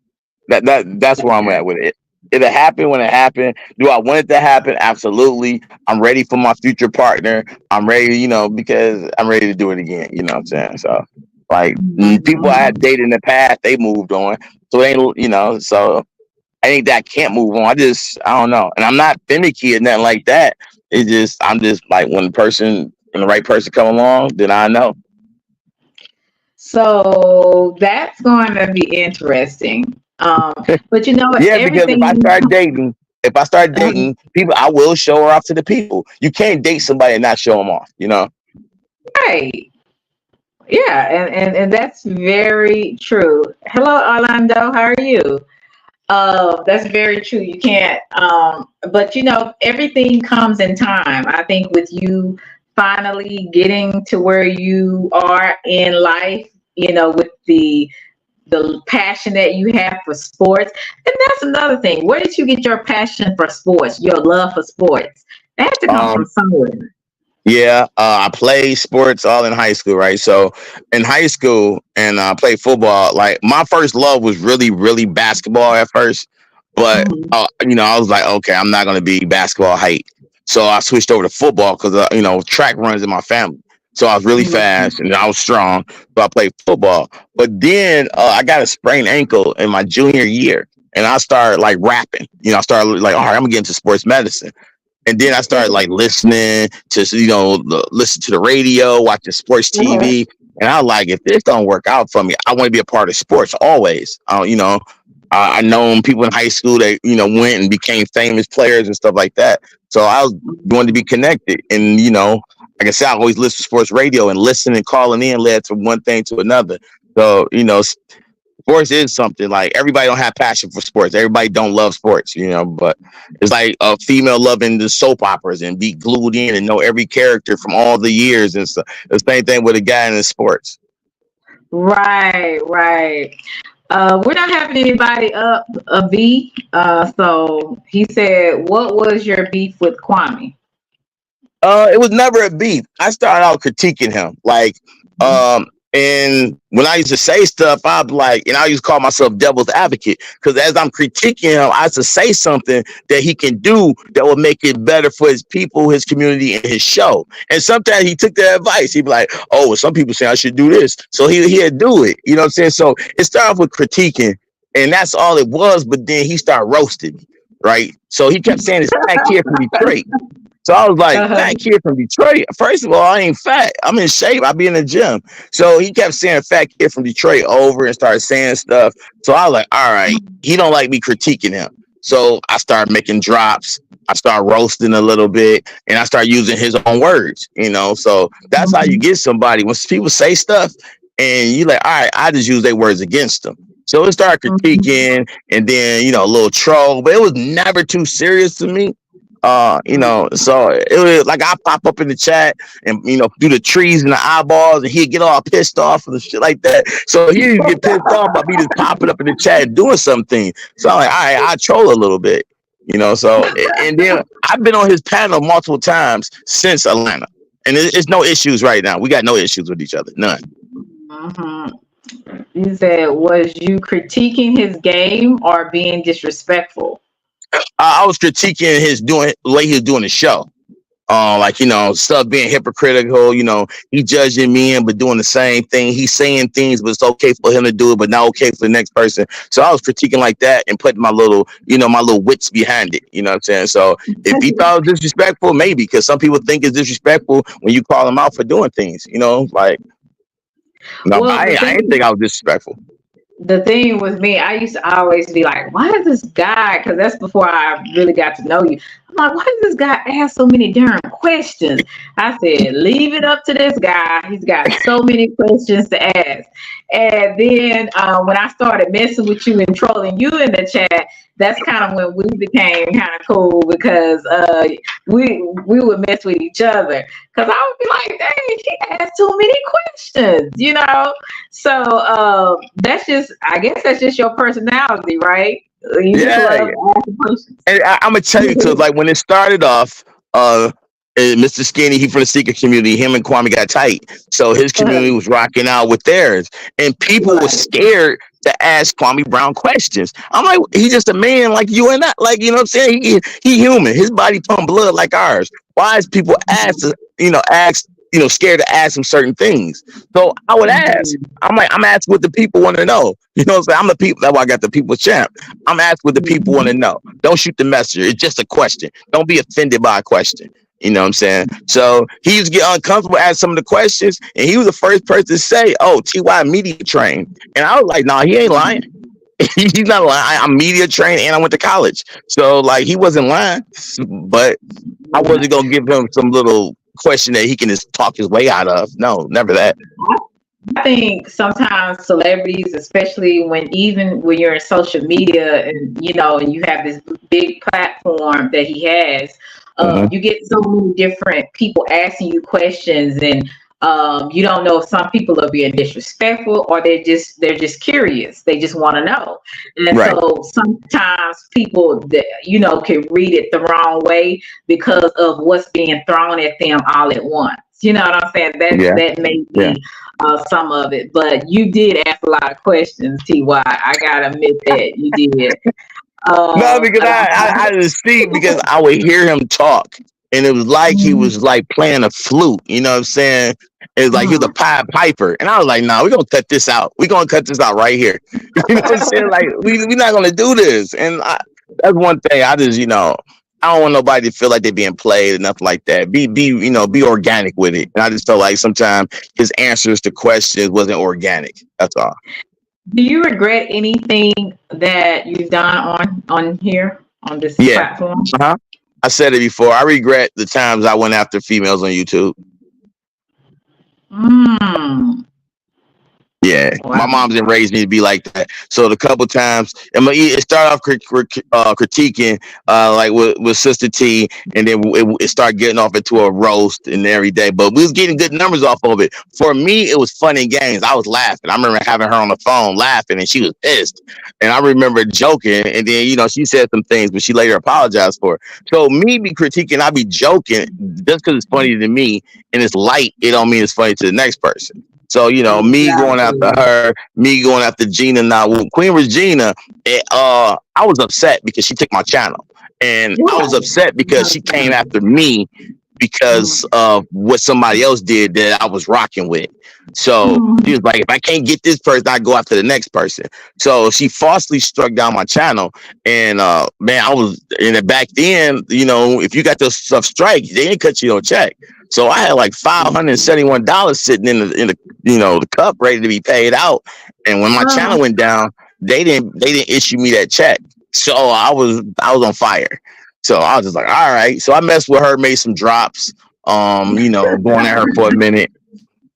That's where I'm at with it. It'll happen when it happens. Do I want it to happen? Absolutely. I'm ready for my future partner. I'm ready, because I'm ready to do it again. You know what I'm saying? So, like people I had Mhm. dated in the past, they moved on. So they ain't, so I think that I can't move on. I don't know. And I'm not finicky or nothing like that. I'm just like when the right person come along, then I know. So that's going to be interesting. But you know what? Yeah, because Everything. if I start dating people, I will show her off to the people. You can't date somebody and not show them off. Right. Yeah, and that's very true. Hello, Orlando. How are you? That's very true. You can't, but everything comes in time. I think with you finally getting to where you are in life, with the passion that you have for sports, and that's another thing. Where did you get your passion for sports? Your love for sports? That had to come from Um, somewhere. Yeah, I played sports all in high school, right? So in high school, and I played football. Like my first love was really, really basketball at first, but Mhm. I was like, okay, I'm not gonna be basketball height. So I switched over to football because track runs in my family. So I was really Mhm. fast and I was strong. So I played football. But then I got a sprained ankle in my junior year, and I started like rapping. I started like, all right, I'm gonna get into sports medicine. And then I started like listening to listen to the radio, watching sports Uh-huh. TV, and I was like, if this don't work out for me, I want to be a part of sports always. I known people in high school that went and became famous players and stuff like that. So I was going to be connected, and like I said, I always listen to sports radio, and listening and calling in led to one thing to another. So sports is something like everybody don't have passion for sports. Everybody don't love sports, but it's like a female loving the soap operas and be glued in and know every character from all the years and stuff. The same thing with a guy in the sports. Right, right. We're not having anybody up a B. So he said, "What was your beef with Kwame?" It was never a beef. I started out critiquing him, like, and when I used to say stuff, I'd like, and I used to call myself devil's advocate because as I'm critiquing him, I used to say something that he can do that will make it better for his people, his community, and his show. And sometimes he took that advice. He'd be like, "Oh, well, some people say I should do this," so he'd do it. You know what I'm saying? So it started off with critiquing, and that's all it was. But then he started roasting me, right? So he kept saying this fat kid from Detroit. So I was like, Uh-huh. fat kid from Detroit. First of all, I ain't fat. I'm in shape. I be in the gym. So he kept saying fat kid from Detroit over and started saying stuff. So I was like, all right, he don't like me critiquing him. So I started making drops. I started roasting a little bit and I started using his own words. So that's how you get somebody. When people say stuff and you like, all right, I just use their words against them. So it started critiquing and then, a little troll, but it was never too serious to me. So it was like I pop up in the chat and do the trees and the eyeballs, and he'd get all pissed off and shit like that. So he'd get pissed off by me just popping up in the chat and doing something. So I'm like, all right, I troll a little bit. So and then I've been on his panel multiple times since Atlanta, and it's no issues right now. We got no issues with each other, none. Mhm. He said, "Was you critiquing his game or being disrespectful?" I was critiquing his doing the way he was doing the show. Like, stuff being hypocritical, he judging men but doing the same thing. He's saying things, but it's okay for him to do it, but not okay for the next person. So I was critiquing like that and putting my little wits behind it. You know what I'm saying? So if he thought it was disrespectful, maybe, because some people think it's disrespectful when you call them out for doing things, like, no, but Well, I didn't think I was disrespectful. the thing with me, I used to always be like, why is this guy? Because that's before I really got to know you. I'm like, why does this guy ask so many darn questions? I said, leave it up to this guy. He's got so many questions to ask. And then when I started messing with you and trolling you in the chat, that's kind of when we became kind of cool, because we would mess with each other. Because I would be like, dang, she asked too many questions. So I guess that's just your personality, right? You just Yeah, love asking questions. and I'm gonna tell you, because like when it started off, uh, Mr. Skinny, he from the secret community. Him and Kwame got tight, so his community was rocking out with theirs, and people were Right. scared to ask Kwame Brown questions. I'm like, he's just a man like you and I. Like, you know what I'm saying? He human. His body pump blood like ours. Why is people scared to ask him certain things? So I would ask. Mhm. I'm like, I'm asking what the people want to know. You know what I'm saying? I'm the people. That's why I got the people champ. I'm asking what the people want to Mhm. know. Don't shoot the messenger. It's just a question. Don't be offended by a question. You know what I'm saying? So he used to get uncomfortable asking some of the questions, and he was the first person to say, "Oh, TY media trained," and I was like, "Nah, he ain't lying. He's not lying. I'm media trained, and I went to college, so like he wasn't lying." But I wasn't gonna give him some little question that he can just talk his way out of. No, never that. I think sometimes celebrities, especially even when you're in social media and and you have this big platform that he has, Hmm. you get so many different people asking you questions, and you don't know if some people are being disrespectful or they're just curious. They just want to know, and Right. so sometimes people that can read it the wrong way because of what's being thrown at them all at once. You know what I'm saying? Yeah. That may Yeah. be some of it, but you did ask a lot of questions, Ty. I gotta admit that you did. No, because And I just see, because I would hear him talk, and it was like he was like playing a flute. You know what I'm saying? It's like he was a mm, Pied Piper, and I was like, "Nah, we're gonna cut this out. We're gonna cut this out right here." You know what I'm saying? Like we're not gonna do this. And that's one thing. I don't want nobody to feel like they're being played or nothing like that. Be organic with it. And I just felt like sometimes his answers to questions wasn't organic. That's all. do you regret anything that you've done on here on this Yeah. platform? Uh-huh. I said it before. I regret the times I went after females on YouTube. Mm, Yeah, my wow. mom didn't raise me to be like that. So the couple times, it started off critiquing, like with Sister T, and then it started getting off into a roast and every day. But we was getting good numbers off of it. For me, it was fun and games. I was laughing. I remember having her on the phone laughing, and she was pissed. And I remember joking, and then she said some things, but she later apologized for it. So me be critiquing, I be joking just because it's funny to me, and it's light. It don't mean it's funny to the next person. So, me going after Exactly. her, me going after Gina. Now, when Queen Regina, I was upset because she took my channel, and I was Right. upset because she came after me because Mhm. of what somebody else did that I was rocking with. So she Mhm. was like, if I can't get this person, I go after the next person. So she falsely struck down my channel, and man, I was in it back then. If you got this stuff strike, they didn't cut you no check. So I had like $571 sitting in the cup ready to be paid out. And when my channel Uh, went down, they didn't issue me that check. So I was on fire. So I was just like, all right. So I messed with her, made some drops, going at her for a minute.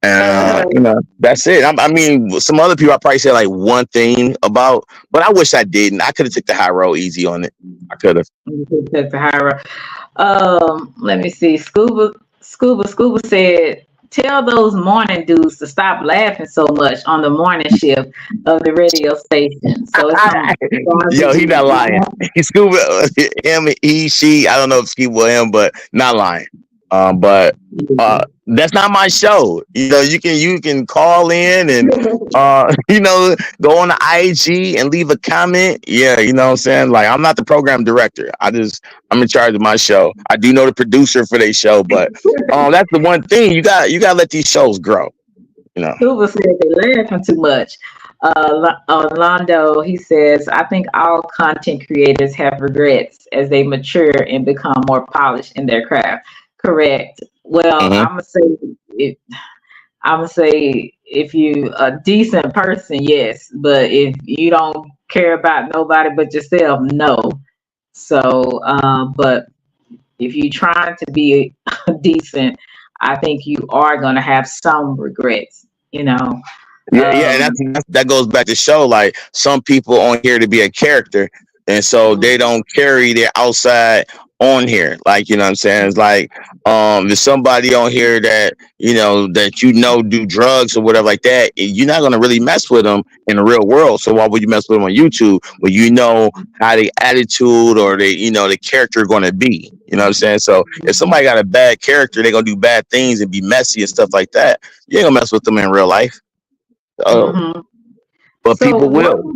That's it. I mean, some other people I probably said like one thing about, but I wish I didn't. I could have took the high road easy on it. I could have. Sahara. Let me see. Scuba said, "Tell those morning dudes to stop laughing so much on the morning shift of the radio station." So it's going to Yo, he not be. lying. He scuba him, he, she. I don't know if Scuba or him, but not lying. But that's not my show. You can call in and go on the IG and leave a comment. Yeah, you know what I'm saying? Like, I'm not the program director. I'm in charge of my show. I do know the producer for their show, but that's the one thing you got to let these shows grow. You know. Cuba said they're laughing too much. Orlando, he says, I think all content creators have regrets as they mature and become more polished in their craft. Correct. Well, Hmm. I'm gonna say if you a decent person, yes, but if you don't care about nobody but yourself, no. So, but if you're trying to be decent, I think you are gonna have some regrets. You know. Yeah, yeah, and Um, that goes back to show, like, some people on here to be a character, and so they don't carry their outside on here. Like, you know what I'm saying? It's like, there's somebody on here that do drugs or whatever like that. You're not gonna really mess with them in the real world. So why would you mess with them on YouTube when you know how the attitude or the character going to be? You know what I'm saying? So if somebody got a bad character, they're gonna do bad things and be messy and stuff like that. You ain't gonna mess with them in real life. Oh, mhm. but So people will.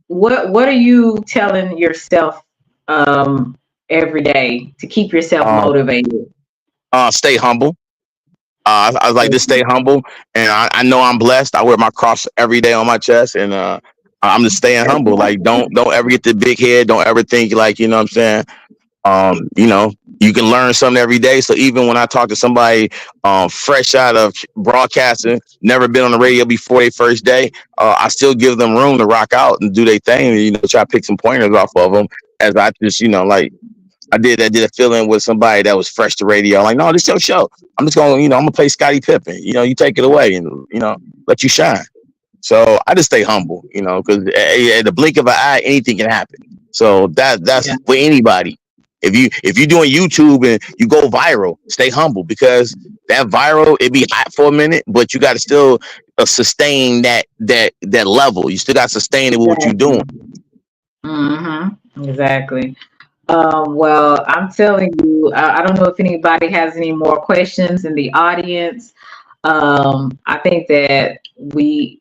what are you telling yourself um every day to keep yourself Um, motivated? Stay humble. I was like, just stay humble, and I know I'm blessed. I wear my cross every day on my chest, and I'm just staying humble. Like, don't ever get the big head. Don't ever think, like, you know what I'm saying. You can learn something every day. So even when I talk to somebody fresh out of broadcasting, never been on the radio before their first day, I still give them room to rock out and do their thing. And, try to pick some pointers off of them as I just, like I did a fill-in with somebody that was fresh to radio. Like, no, this is your show. I'm just going, I'm gonna play Scottie Pippen. You take it away and let you shine. So I just stay humble, because at the blink of an eye, anything can happen. So that's Yeah. for anybody. If you're doing YouTube and you go viral, stay humble, because that viral, it be hot for a minute, but you got to still sustain that level. You still got to sustain it with what you're doing. Exactly. Exactly. Well, I'm telling you, I don't know if anybody has any more questions in the audience. I think that we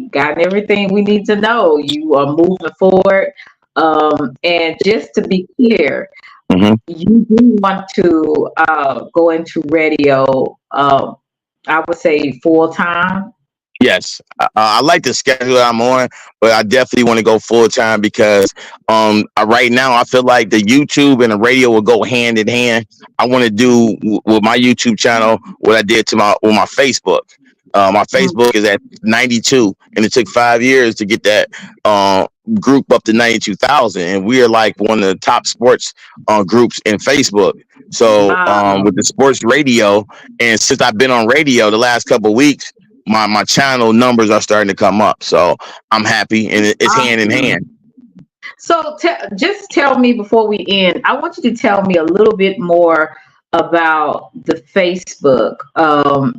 got everything we need to know. You are moving forward. And just to be clear, Hmm. you do want to go into radio, I would say full time. Yes, I like the schedule that I'm on, but I definitely want to go full time because right now I feel like the YouTube and the radio will go hand in hand. I want to do with my YouTube channel what I did to my Facebook. My Facebook is at 92, and it took 5 years to get that uh, group up to 92,000, and we are like one of the top sports groups in Facebook. So Wow. with the sports radio, and since I've been on radio the last couple of weeks, my channel numbers are starting to come up. So I'm happy, and it's hand in hand. Awesome. So just tell me before we end, I want you to tell me a little bit more about the Facebook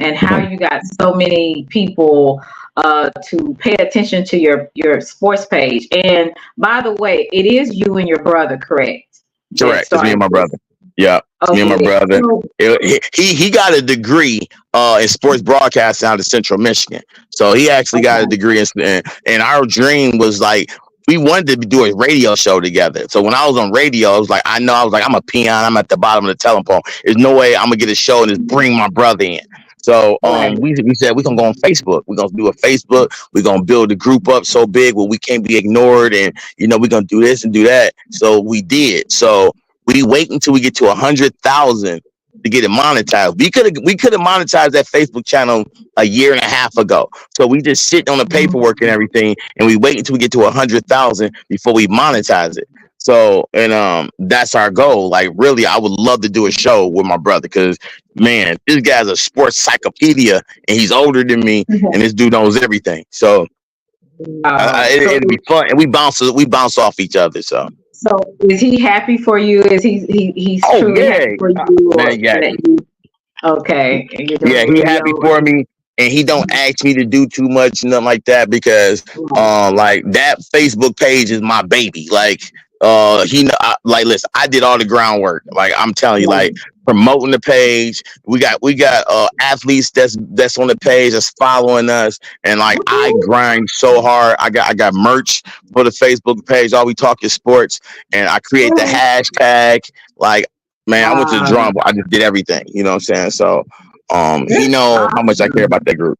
and how Mhm. you got so many people to pay attention to your sports page. And by the way, it is you and your brother, correct? That Correct. It's me started and my this. brother. Yeah, it's me and my Okay. brother. So, He got a degree in sports broadcasting out of Central Michigan. So he actually got a okay. degree and our dream was like, we wanted to do a radio show together. So when I was on radio, I was like, I'm a peon. I'm at the bottom of the telephone. There's no way I'm gonna get a show and just bring my brother in. So Right. we said we're gonna go on Facebook. We're gonna do a Facebook. We're gonna build the group up so big where we can't be ignored, and we're gonna do this and do that. So we did. So we wait until we get to 100,000 to get it monetized. We could have monetized that Facebook channel a year and a half ago. So we just sit on the paperwork and everything, and we wait until we get to 100,000 before we monetize it. So, and that's our goal. Like, really, I would love to do a show with my brother because, man, this guy's a sports encyclopedia, and he's older than me, and this dude knows everything. So Wow. it'd be fun, and we bounce off each other. So, So is he happy for you? Is he's oh truly yeah, happy for you, or man, yeah. that you okay? And you're Yeah, doing he radio happy for and me, and he don't ask me to do too much, nothing like that, because right. like, that Facebook page is my baby. Like, like, listen, I did all the groundwork. Like, I'm telling you, like, Right. promoting the page. We got athletes that's on the page that's following us, and like I grind so hard. I got merch for the Facebook page. All we talk is sports, and I create the hashtag. Like, man, I went to the Wow. drum. I just did everything. You know what I'm saying? So, he That's know how much I care awesome. about that group.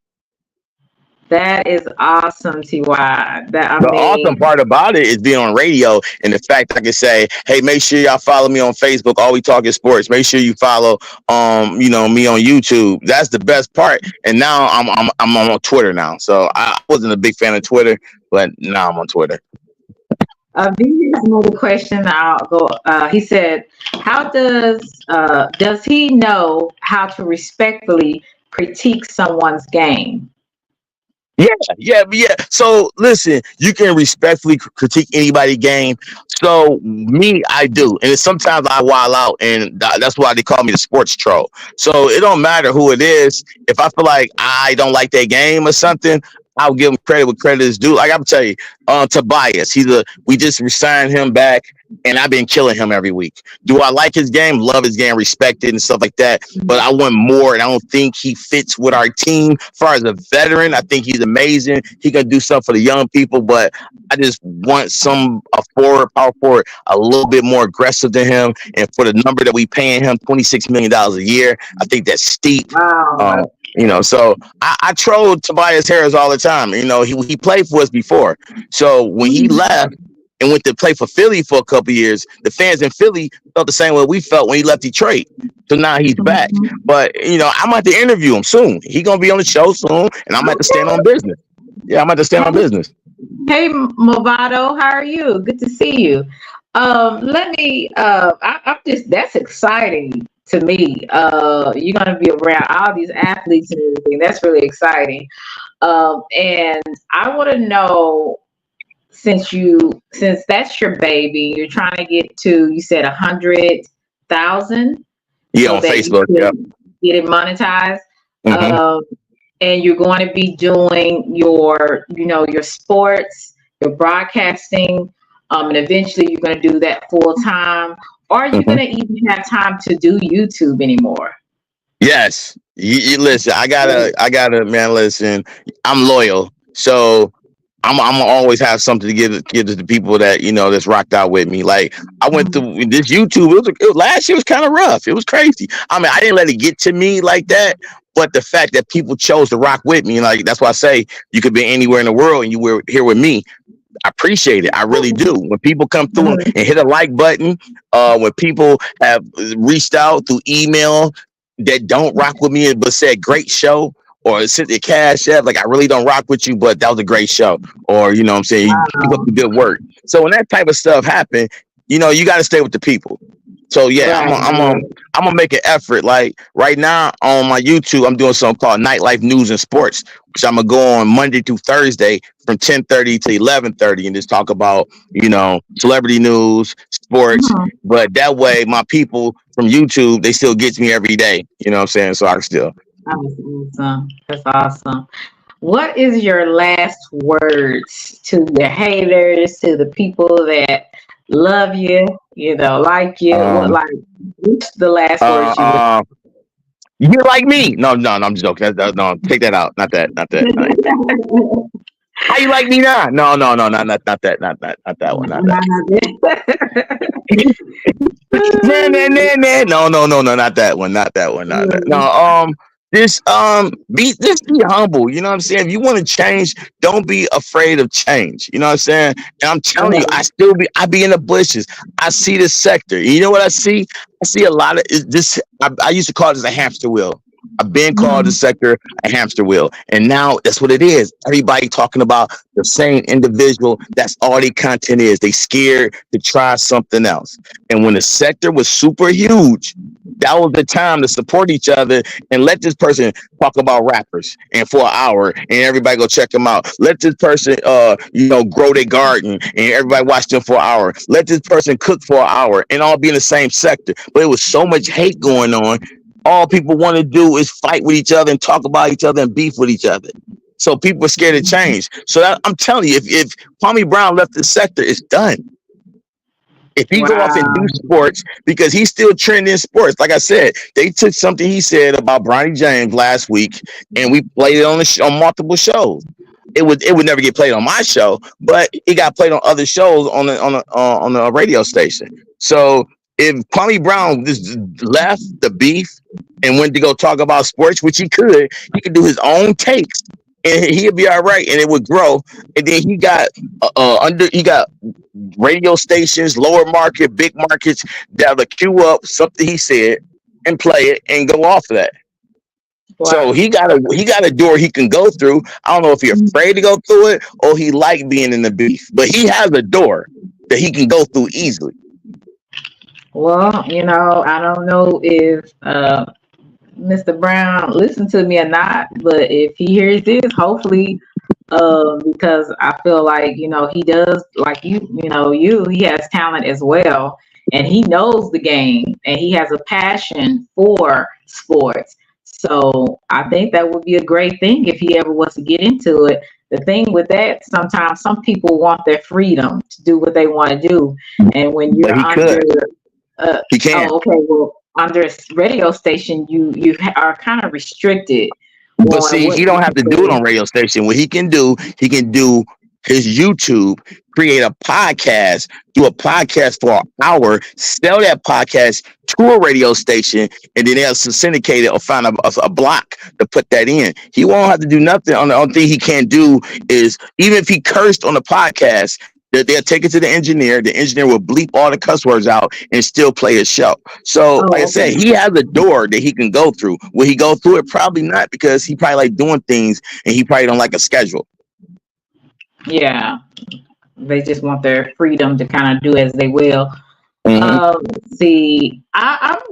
That is awesome, Ty. That I The awesome mean, part about it is being on radio and the fact I can say, hey, make sure y'all follow me on Facebook. All we talk is sports. Make sure you follow me on YouTube. That's the best part. And now I'm on Twitter now. So I wasn't a big fan of Twitter, but now I'm on Twitter. This is another question. I'll go. He said, "How does he know how to respectfully critique someone's game?" Yeah, yeah. So listen, you can respectfully critique anybody's game. So me, I do, and sometimes I wild out, and that's why they call me the sports troll. So it don't matter who it is. If I feel like I don't like their game or something, I'll give them credit what credit is due. Like I'm tell you, Tobias, we just resigned him back. And I've been killing him every week. Do I like his game? Love his game, respect it, and stuff like that. But I want more, and I don't think he fits with our team. As far as a veteran, I think he's amazing. He can do stuff for the young people, but I just want a power forward, a little bit more aggressive than him. And for the number that we paying him, $26 million a year, I think that's steep. Wow. So I troll Tobias Harris all the time. He played for us before. So when he left and went to play for Philly for a couple years, the fans in Philly felt the same way we felt when he left Detroit. So now he's back. But I'm about to interview him soon. He's gonna be on the show soon, and I'm about to stand on business. Yeah, I'm about to stand on business. Hey, Movado, how are you? Good to see you. Let me. I'm just. That's exciting to me. You're gonna be around all these athletes and everything. That's really exciting. And I want to know, since that's your baby, you're trying to get to, you said 100,000, Yeah, so on that you Facebook. Yep. can get it monetized. Hmm. Um, and you're going to be doing your sports, your broadcasting, and eventually you're going to do that full time. Are you Hmm. going to even have time to do YouTube anymore? Yes. You listen. I gotta, man. Listen, I'm loyal, so I'm gonna always have something to give to the people that that's rocked out with me. Like I went through this YouTube. Last year was kind of rough. It was crazy. I mean, I didn't let it get to me like that, but the fact that people chose to rock with me, like that's why I say you could be anywhere in the world and you were here with me. I appreciate it. I really do. When people come through and hit a like button, when people have reached out through email that don't rock with me but said great show, or sent the cash app, like I really don't rock with you, but that was a great show. Or you know what I'm saying, you keep up Wow. the good work. So when that type of stuff happen, you got to stay with the people. So yeah, Right. I'm gonna make an effort. Like right now on my YouTube, I'm doing something called Nightlife News and Sports, which I'm gonna go on Monday through Thursday from 10:30 to 11:30 and just talk about celebrity news, sports. Mhm. But that way, my people from YouTube they still gets me every day. You know what I'm saying? So I can still. That's awesome. That's awesome. What is your last words to the haters, to the people that love you, like you? What, Um. like, what's the last Uh. words you would uh you like me? No, no, no. I'm just joking. No, take that out. Not that. Not that. Not that. say? How you like me now? No, no, no, not that. Not that one. Not that. Nah, nah, nah, nah. No, no, no, no, not that one. Not that one. Not that. No, just be humble. You know what I'm saying? If you want to change, don't be afraid of change. You know what I'm saying? And I'm telling you, I be in the bushes. I see this sector. You know what I see? I see a lot of this. I used to call this a hamster wheel. I've been called the sector a hamster wheel, and now that's what it is. Everybody talking about the same individual. That's all their content is. They scared to try something else. And when the sector was super huge, that was the time to support each other and let this person talk about rappers and for an hour and everybody go check them out. Let this person grow their garden and everybody watch them for an hour. Let this person cook for an hour and all be in the same sector. But it was so much hate going on. All people want to do is fight with each other and talk about each other and beef with each other. So people are scared to change. So I'm telling you, if Kwame Brown left the sector, it's done. If he go off and do Wow. sports, because he's still trending in sports. Like I said, they took something he said about Bronny James last week, and we played it on on multiple shows. It would never get played on my show, but it got played on other shows on the radio station. So if Kwame Brown just left the beef and went to go talk about sports, which he could do his own takes, and he'd be all right, and it would grow. And then he got radio stations, lower market, big markets that'll queue up something he said and play it and go off of that. So Wow. he got a door he can go through. I don't know if he's afraid to go through it or he like being in the beef, but he has a door that he can go through easily. Well, I don't know if Mr. Brown listened to me or not, but if he hears this, hopefully, because I feel like he does, like he has talent as well, and he knows the game, and he has a passion for sports. So I think that would be a great thing if he ever was to get into it. The thing with that, sometimes some people want their freedom to do what they want to do, and when But you're he under could. He can't. oh, okay, well, under a radio station, you are kind of restricted But on see, what he you don't have can to do it say. on radio station. What he can do his YouTube, create a podcast, do a podcast for an hour, sell that podcast to a radio station, and then they'll syndicate it or find a block to put that in. He won't have to do nothing. The only thing he can't do is, even if he cursed on the podcast, they'll take it to the engineer. The engineer will bleep all the cuss words out and still play his show. So, like I Oh, said, okay. he has a door that he can go through. Will he go through it? Probably not, because he probably like doing things and he probably don't like a schedule. Yeah, they just want their freedom to kind of do as they will. Mm-hmm. Let's see.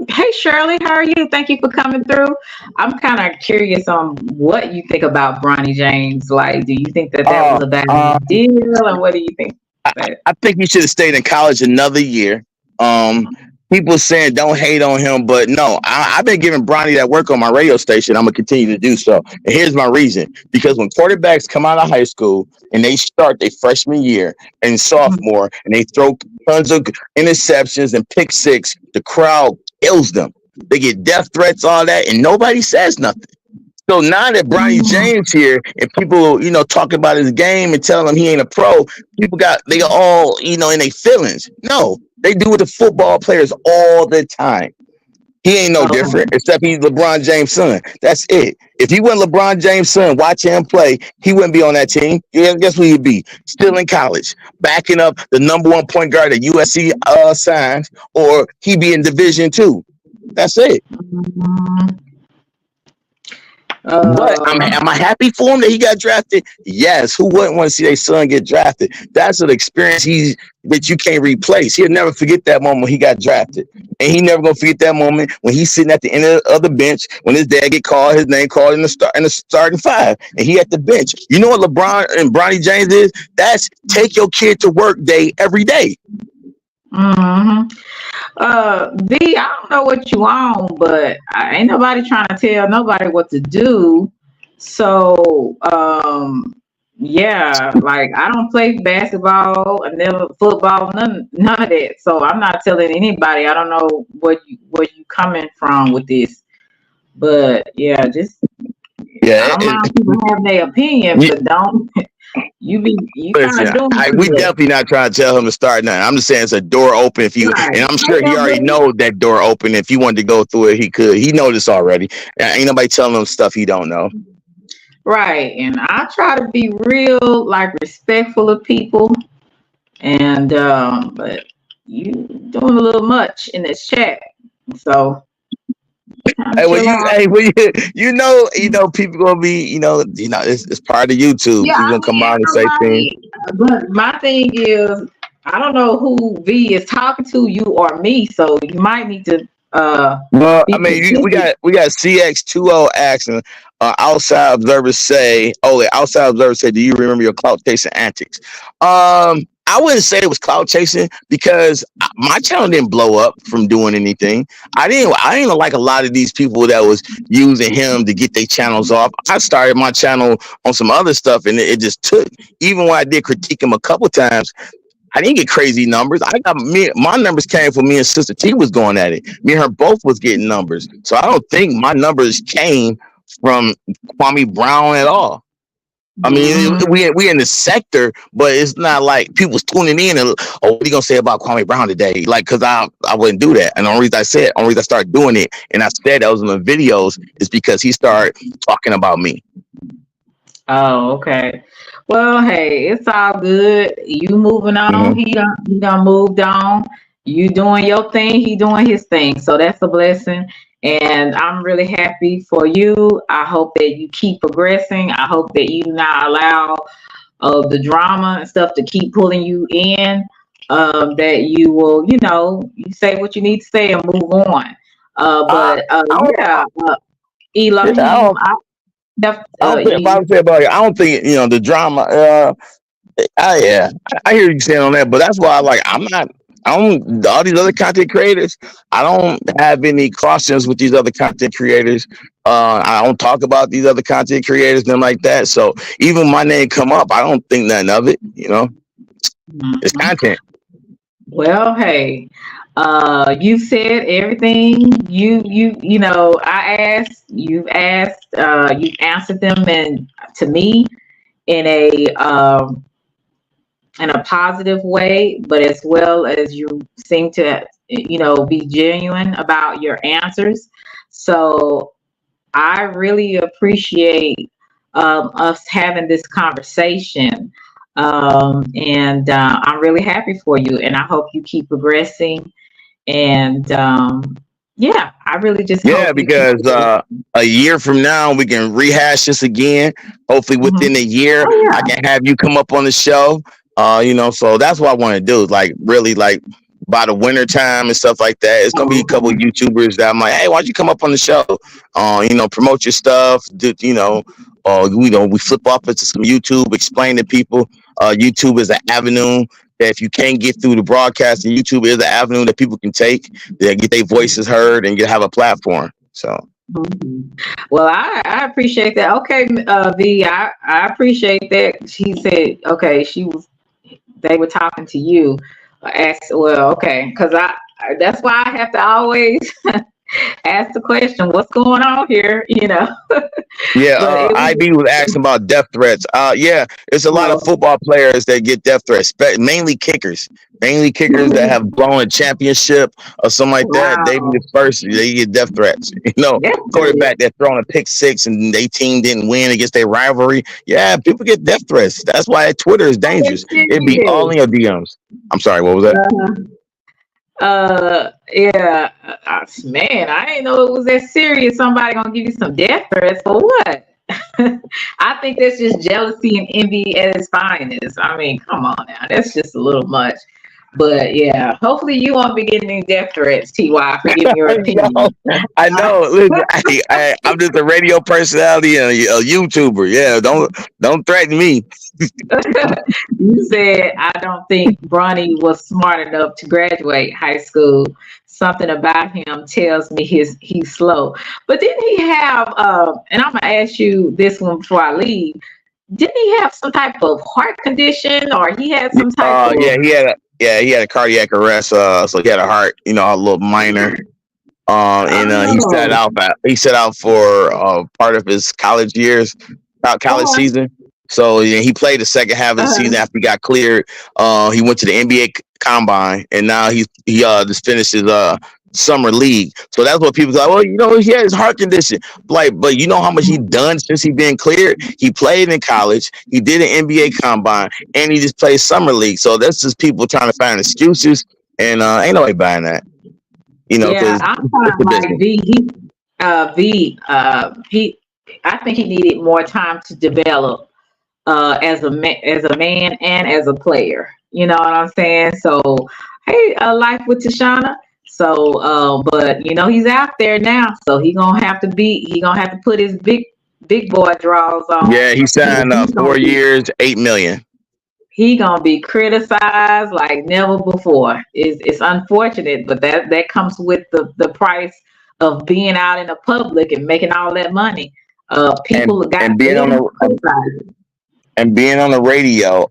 Hey Shirley, how are you? Thank you for coming through. I'm kind of curious on what you think about Bronny James. Like, do you think that that was Uh, a bad uh, deal, and what do you think about it? I think he should have stayed in college another year. Um, People saying don't hate on him, but no, I've been giving Bronny that work on my radio station. I'm gonna continue to do so. And here's my reason: because when quarterbacks come out of high school and they start their freshman year and sophomore, and they throw tons of interceptions and pick six, the crowd kills them. They get death threats, all that, and nobody says nothing. So now that Bronny James here and people, talk about his game and telling him he ain't a pro, they all, in their feelings. No, they do with the football players all the time. He ain't no Okay. different, except he's LeBron James' son. That's it. If he wasn't LeBron James' son, watch him play, he wouldn't be on that team. Yeah, guess where he'd be? Still in college, backing up the number one point guard that USC signed, or he'd be in Division II. That's it. Mm, But uh, am I happy for him that he got drafted? Yes. Who wouldn't want to see their son get drafted? That's an experience that you can't replace. He'll never forget that moment when he got drafted, and he never gonna forget that moment when he's sitting at the end of the bench when his dad get called, his name called in the starting five, and he at the bench. You know what LeBron and Bronny James is? That's take your kid to work day every day. hmm V, I don't know what you on, but ain't nobody trying to tell nobody what to do. So, yeah, like I don't play basketball, I never football, none of that. So I'm not telling anybody. I don't know where you coming from with this, but yeah, just I Yeah. don't mind people having their opinion, You, but don't you kind Listen, of doing we too much. definitely not trying to tell him to start nothing. I'm just saying it's a door open if you, Right. and I'm Ain't sure he no already big know that door open. If he wanted to go through it, he could. He know this already. Ain't nobody telling him stuff he don't know. right. And I try to be real, like respectful of people. And but you doing a little much in this chat. So kind of Hey, chill out. people gonna be, it's part of YouTube. Yeah, People I gonna come mean out and say things. everybody, but my thing is I don't know who V is talking to, you or me, so you might need to Well, I be mean, we specific. got CX20 asking. Outside observers say, "Oh, the outside observers say, do you remember your clout chasing antics?" I wouldn't say it was clout chasing because my channel didn't blow up from doing anything. I didn't like a lot of these people that was using him to get their channels off. I started my channel on some other stuff, and it just took. Even when I did critique him a couple times, I didn't get crazy numbers. I got my numbers came from me and Sister T was going at it. Me and her both was getting numbers. So I don't think my numbers came from Kwame Brown at all. I mean, Mhm. we in the sector, but it's not like people's tuning in and oh, what are you gonna say about Kwame Brown today? Like, cause I wouldn't do that. And the only reason I started doing it, and I said that was in the videos, is because he started talking about me. Oh, okay. Well, hey, it's all good. You moving on. Hmm He done moved on. You doing your thing. He doing his thing. So that's a blessing. And I'm really happy for you. I hope that you keep progressing. I hope that you not allow the drama and stuff to keep pulling you in. That you will, you say what you need to say and move on. I, But I don't, yeah, yeah, Elohim, I def- I don't think if I you, would say about it, I don't think the drama. Yeah, I hear you saying on that, but that's why I'm not. I don't all these other content creators. I don't have any cautions with these other content creators. I don't talk about these other content creators, them like that. So even my name come up, I don't think nothing of it. It's Mhm. content. Well, hey, you said everything I asked. You've answered them, and to me in a positive way, but as well as you seem to be genuine about your answers. So I really appreciate us having this conversation. And I'm really happy for you. And I hope you keep progressing. And yeah, I really just Yeah, hope you keep because progressing. a year from now we can rehash this again. Hopefully Mhm. within a year Oh, I yeah. can have you come up on the show. So that's what I want to do. Like really like by the winter time and stuff like that. It's gonna be a couple of YouTubers that I'm like, hey, why don't you come up on the show? Promote your stuff. We flip off into some YouTube, explain to people. YouTube is an avenue that if you can't get through the broadcast, and YouTube is an avenue that people can take. They get their voices heard and get have a platform. So Mhm. Well, I appreciate that. Okay, V, I appreciate that. She said, okay, they were talking to you. Well, okay, because that's why I have to always ask the question, what's going on here? yeah, But it was, IB was asking about death threats. Yeah, it's a lot of well, football players that get death threats, mainly kickers that have blown a championship or something like that. They be wow, the first. They get death threats. that's serious. Quarterback that throwing a pick six and they team didn't win against their rivalry. Yeah, people get death threats. That's why Twitter is dangerous. That's It'd be all serious. in your DMs. I'm sorry, what was that? Yeah, man, I didn't know it was that serious. Somebody gonna give you some death threats for what? I think that's just jealousy and envy at its finest. I mean, come on now, that's just a little much. But yeah, hopefully you won't be getting any death threats, Ty, for giving your Yo, opinion. I know. Listen, I'm just a radio personality and a YouTuber. Yeah, don't threaten me. You said I don't think Bronny was smart enough to graduate high school. Something about him tells me he's slow. But didn't he have? And I'm gonna ask you this one before I leave. Didn't he have some type of heart condition, or he had some type Yeah, of? he had a cardiac arrest. So he had a heart, a little minor. And Oh, he set out for part of his college years, college uh-huh, season. So yeah, he played the second half of the season uh-huh. after he got cleared. He went to the NBA combine, and now he just finished his summer league. So that's what people thought. Well, he had his heart condition. Like, but you know how much he done since he been cleared. He played in college. He did an NBA combine, and he just played summer league. So that's just people trying to find excuses, and ain't nobody buying that. Yeah, Because I'm kind it's of a like business. V. He. I think he needed more time to develop as a man and as a player. You know what I'm saying? So, hey, life with Tashana. So, but he's out there now, so he gonna have to put his big boy draws on. Yeah, he He, signed he's gonna 4 years, 8 million. he gonna be criticized like never before. It's unfortunate, but that comes with the price of being out in the public and making all that money. and People got and they being on gonna the criticize it. and being on the radio,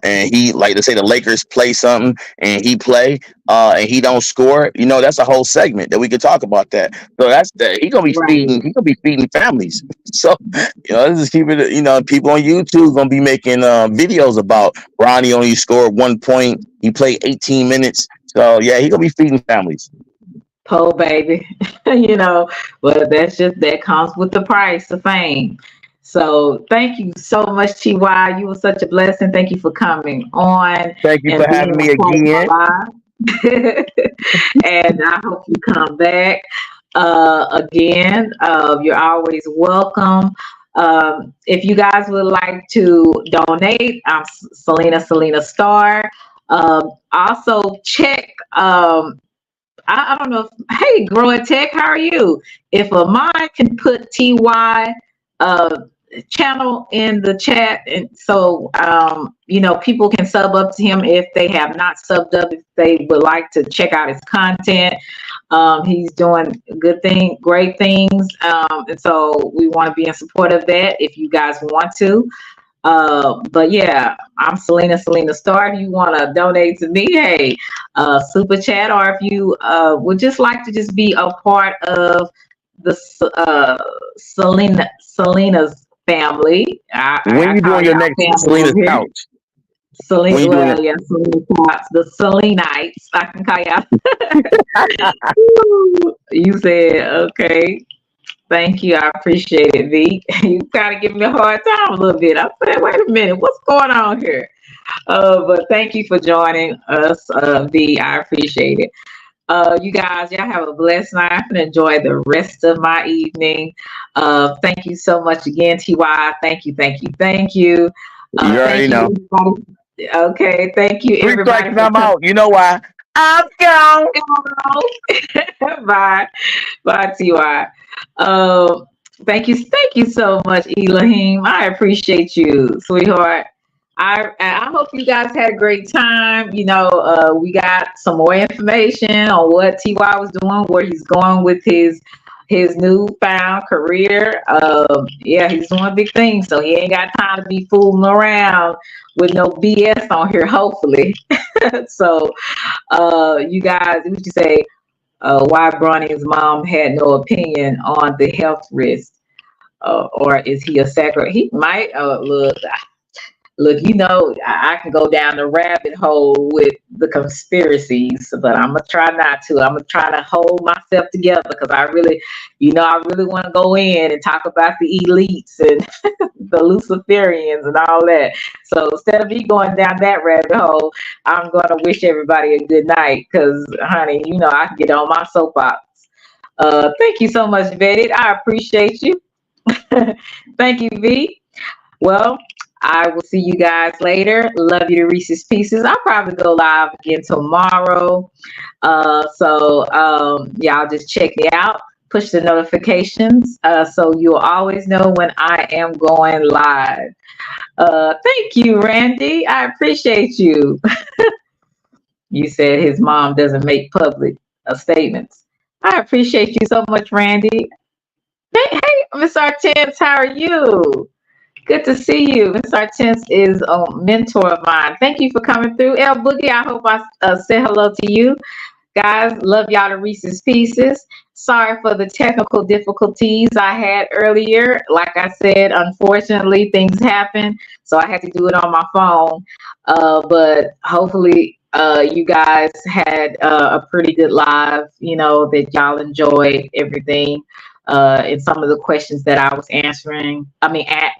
and he like to say the Lakers play something and he play, and he don't score, that's a whole segment that we could talk about that. So that's that Right. he gonna be feeding families. So let's just keep it. People on YouTube gonna be making videos about Ronnie only scored 1 point. He played 18 minutes. So yeah, he gonna be feeding families. Po baby, but that comes with the price of fame. So thank you so much, TY. You were such a blessing. Thank you for coming on Thank you for and being having me a part of again. my life. And I hope you come back again. You're always welcome. If you guys would like to donate, I'm Selena Star. Also check. I don't know if, hey, Growing Tech, how are you? If a mind can put TY uh, channel in the chat, and so people can sub up to him if they have not subbed up, if they would like to check out his content. He's doing great things, and so we want to be in support of that if you guys want to. But yeah, I'm Selena Star. If you want to donate to me, hey, super chat, or if you would just like to just be a part of the Selena's family. When I you call doing your y'all next family Selena's over here. couch? When Selena, you doing well, it? yeah, Selena Potts, the Selenites. I can call y'all. You said okay. Thank you. I appreciate it, V. You kind of give me a hard time a little bit. I said, wait a minute, what's going on here? But thank you for joining us, V. I appreciate it. You guys, y'all have a blessed night and enjoy the rest of my evening. Thank you so much again, TY. Thank you, thank you, thank you. You already Thank you, know. everybody. Okay, thank you, Three strikes everybody, and for I'm out. You know why? I'm gone. coming. Bye. Bye, TY. Thank you so much, Elahim. I appreciate you, sweetheart. I hope you guys had a great time. We got some more information on what TY was doing, where he's going with his newfound career. Yeah, he's doing big things, so he ain't got time to be fooling around with no BS on here. Hopefully, so you guys, what you say? Why Bronny's mom had no opinion on the health risk, or is he a sacred? He might look, I can go down the rabbit hole with the conspiracies, but I'm gonna try not to. I'm gonna try to hold myself together because I really want to go in and talk about the elites and the Luciferians and all that. So instead of me going down that rabbit hole, I'm gonna wish everybody a good night because, honey, I can get on my soapbox. Thank you so much, Vetted. I appreciate you. Thank you, V. Well, I will see you guys later. Love you to Reese's Pieces. I'll probably go live again tomorrow. So y'all just check me out. Push the notifications so you'll always know when I am going live. Thank you, Randy. I appreciate you. You said his mom doesn't make public statements. I appreciate you so much, Randy. Hey, Miss Artens, how are you? Good to see you. Miss Artens is a mentor of mine. Thank you for coming through. El Boogie, I hope I said hello to you. Guys, love y'all to Reese's Pieces. Sorry for the technical difficulties I had earlier. Like I said, unfortunately, things happen, so I had to do it on my phone. But hopefully, you guys had a pretty good live, that y'all enjoyed everything. And some of the questions that I was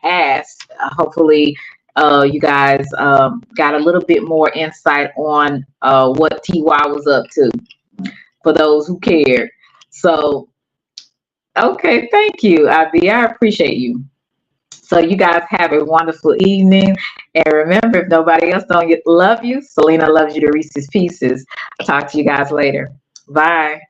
asked. Hopefully, you guys got a little bit more insight on what TY was up to for those who cared. So, okay, thank you, IB. I appreciate you. So you guys have a wonderful evening. And remember, if nobody else don't love you, Selena loves you to Reese's Pieces. I'll talk to you guys later. Bye.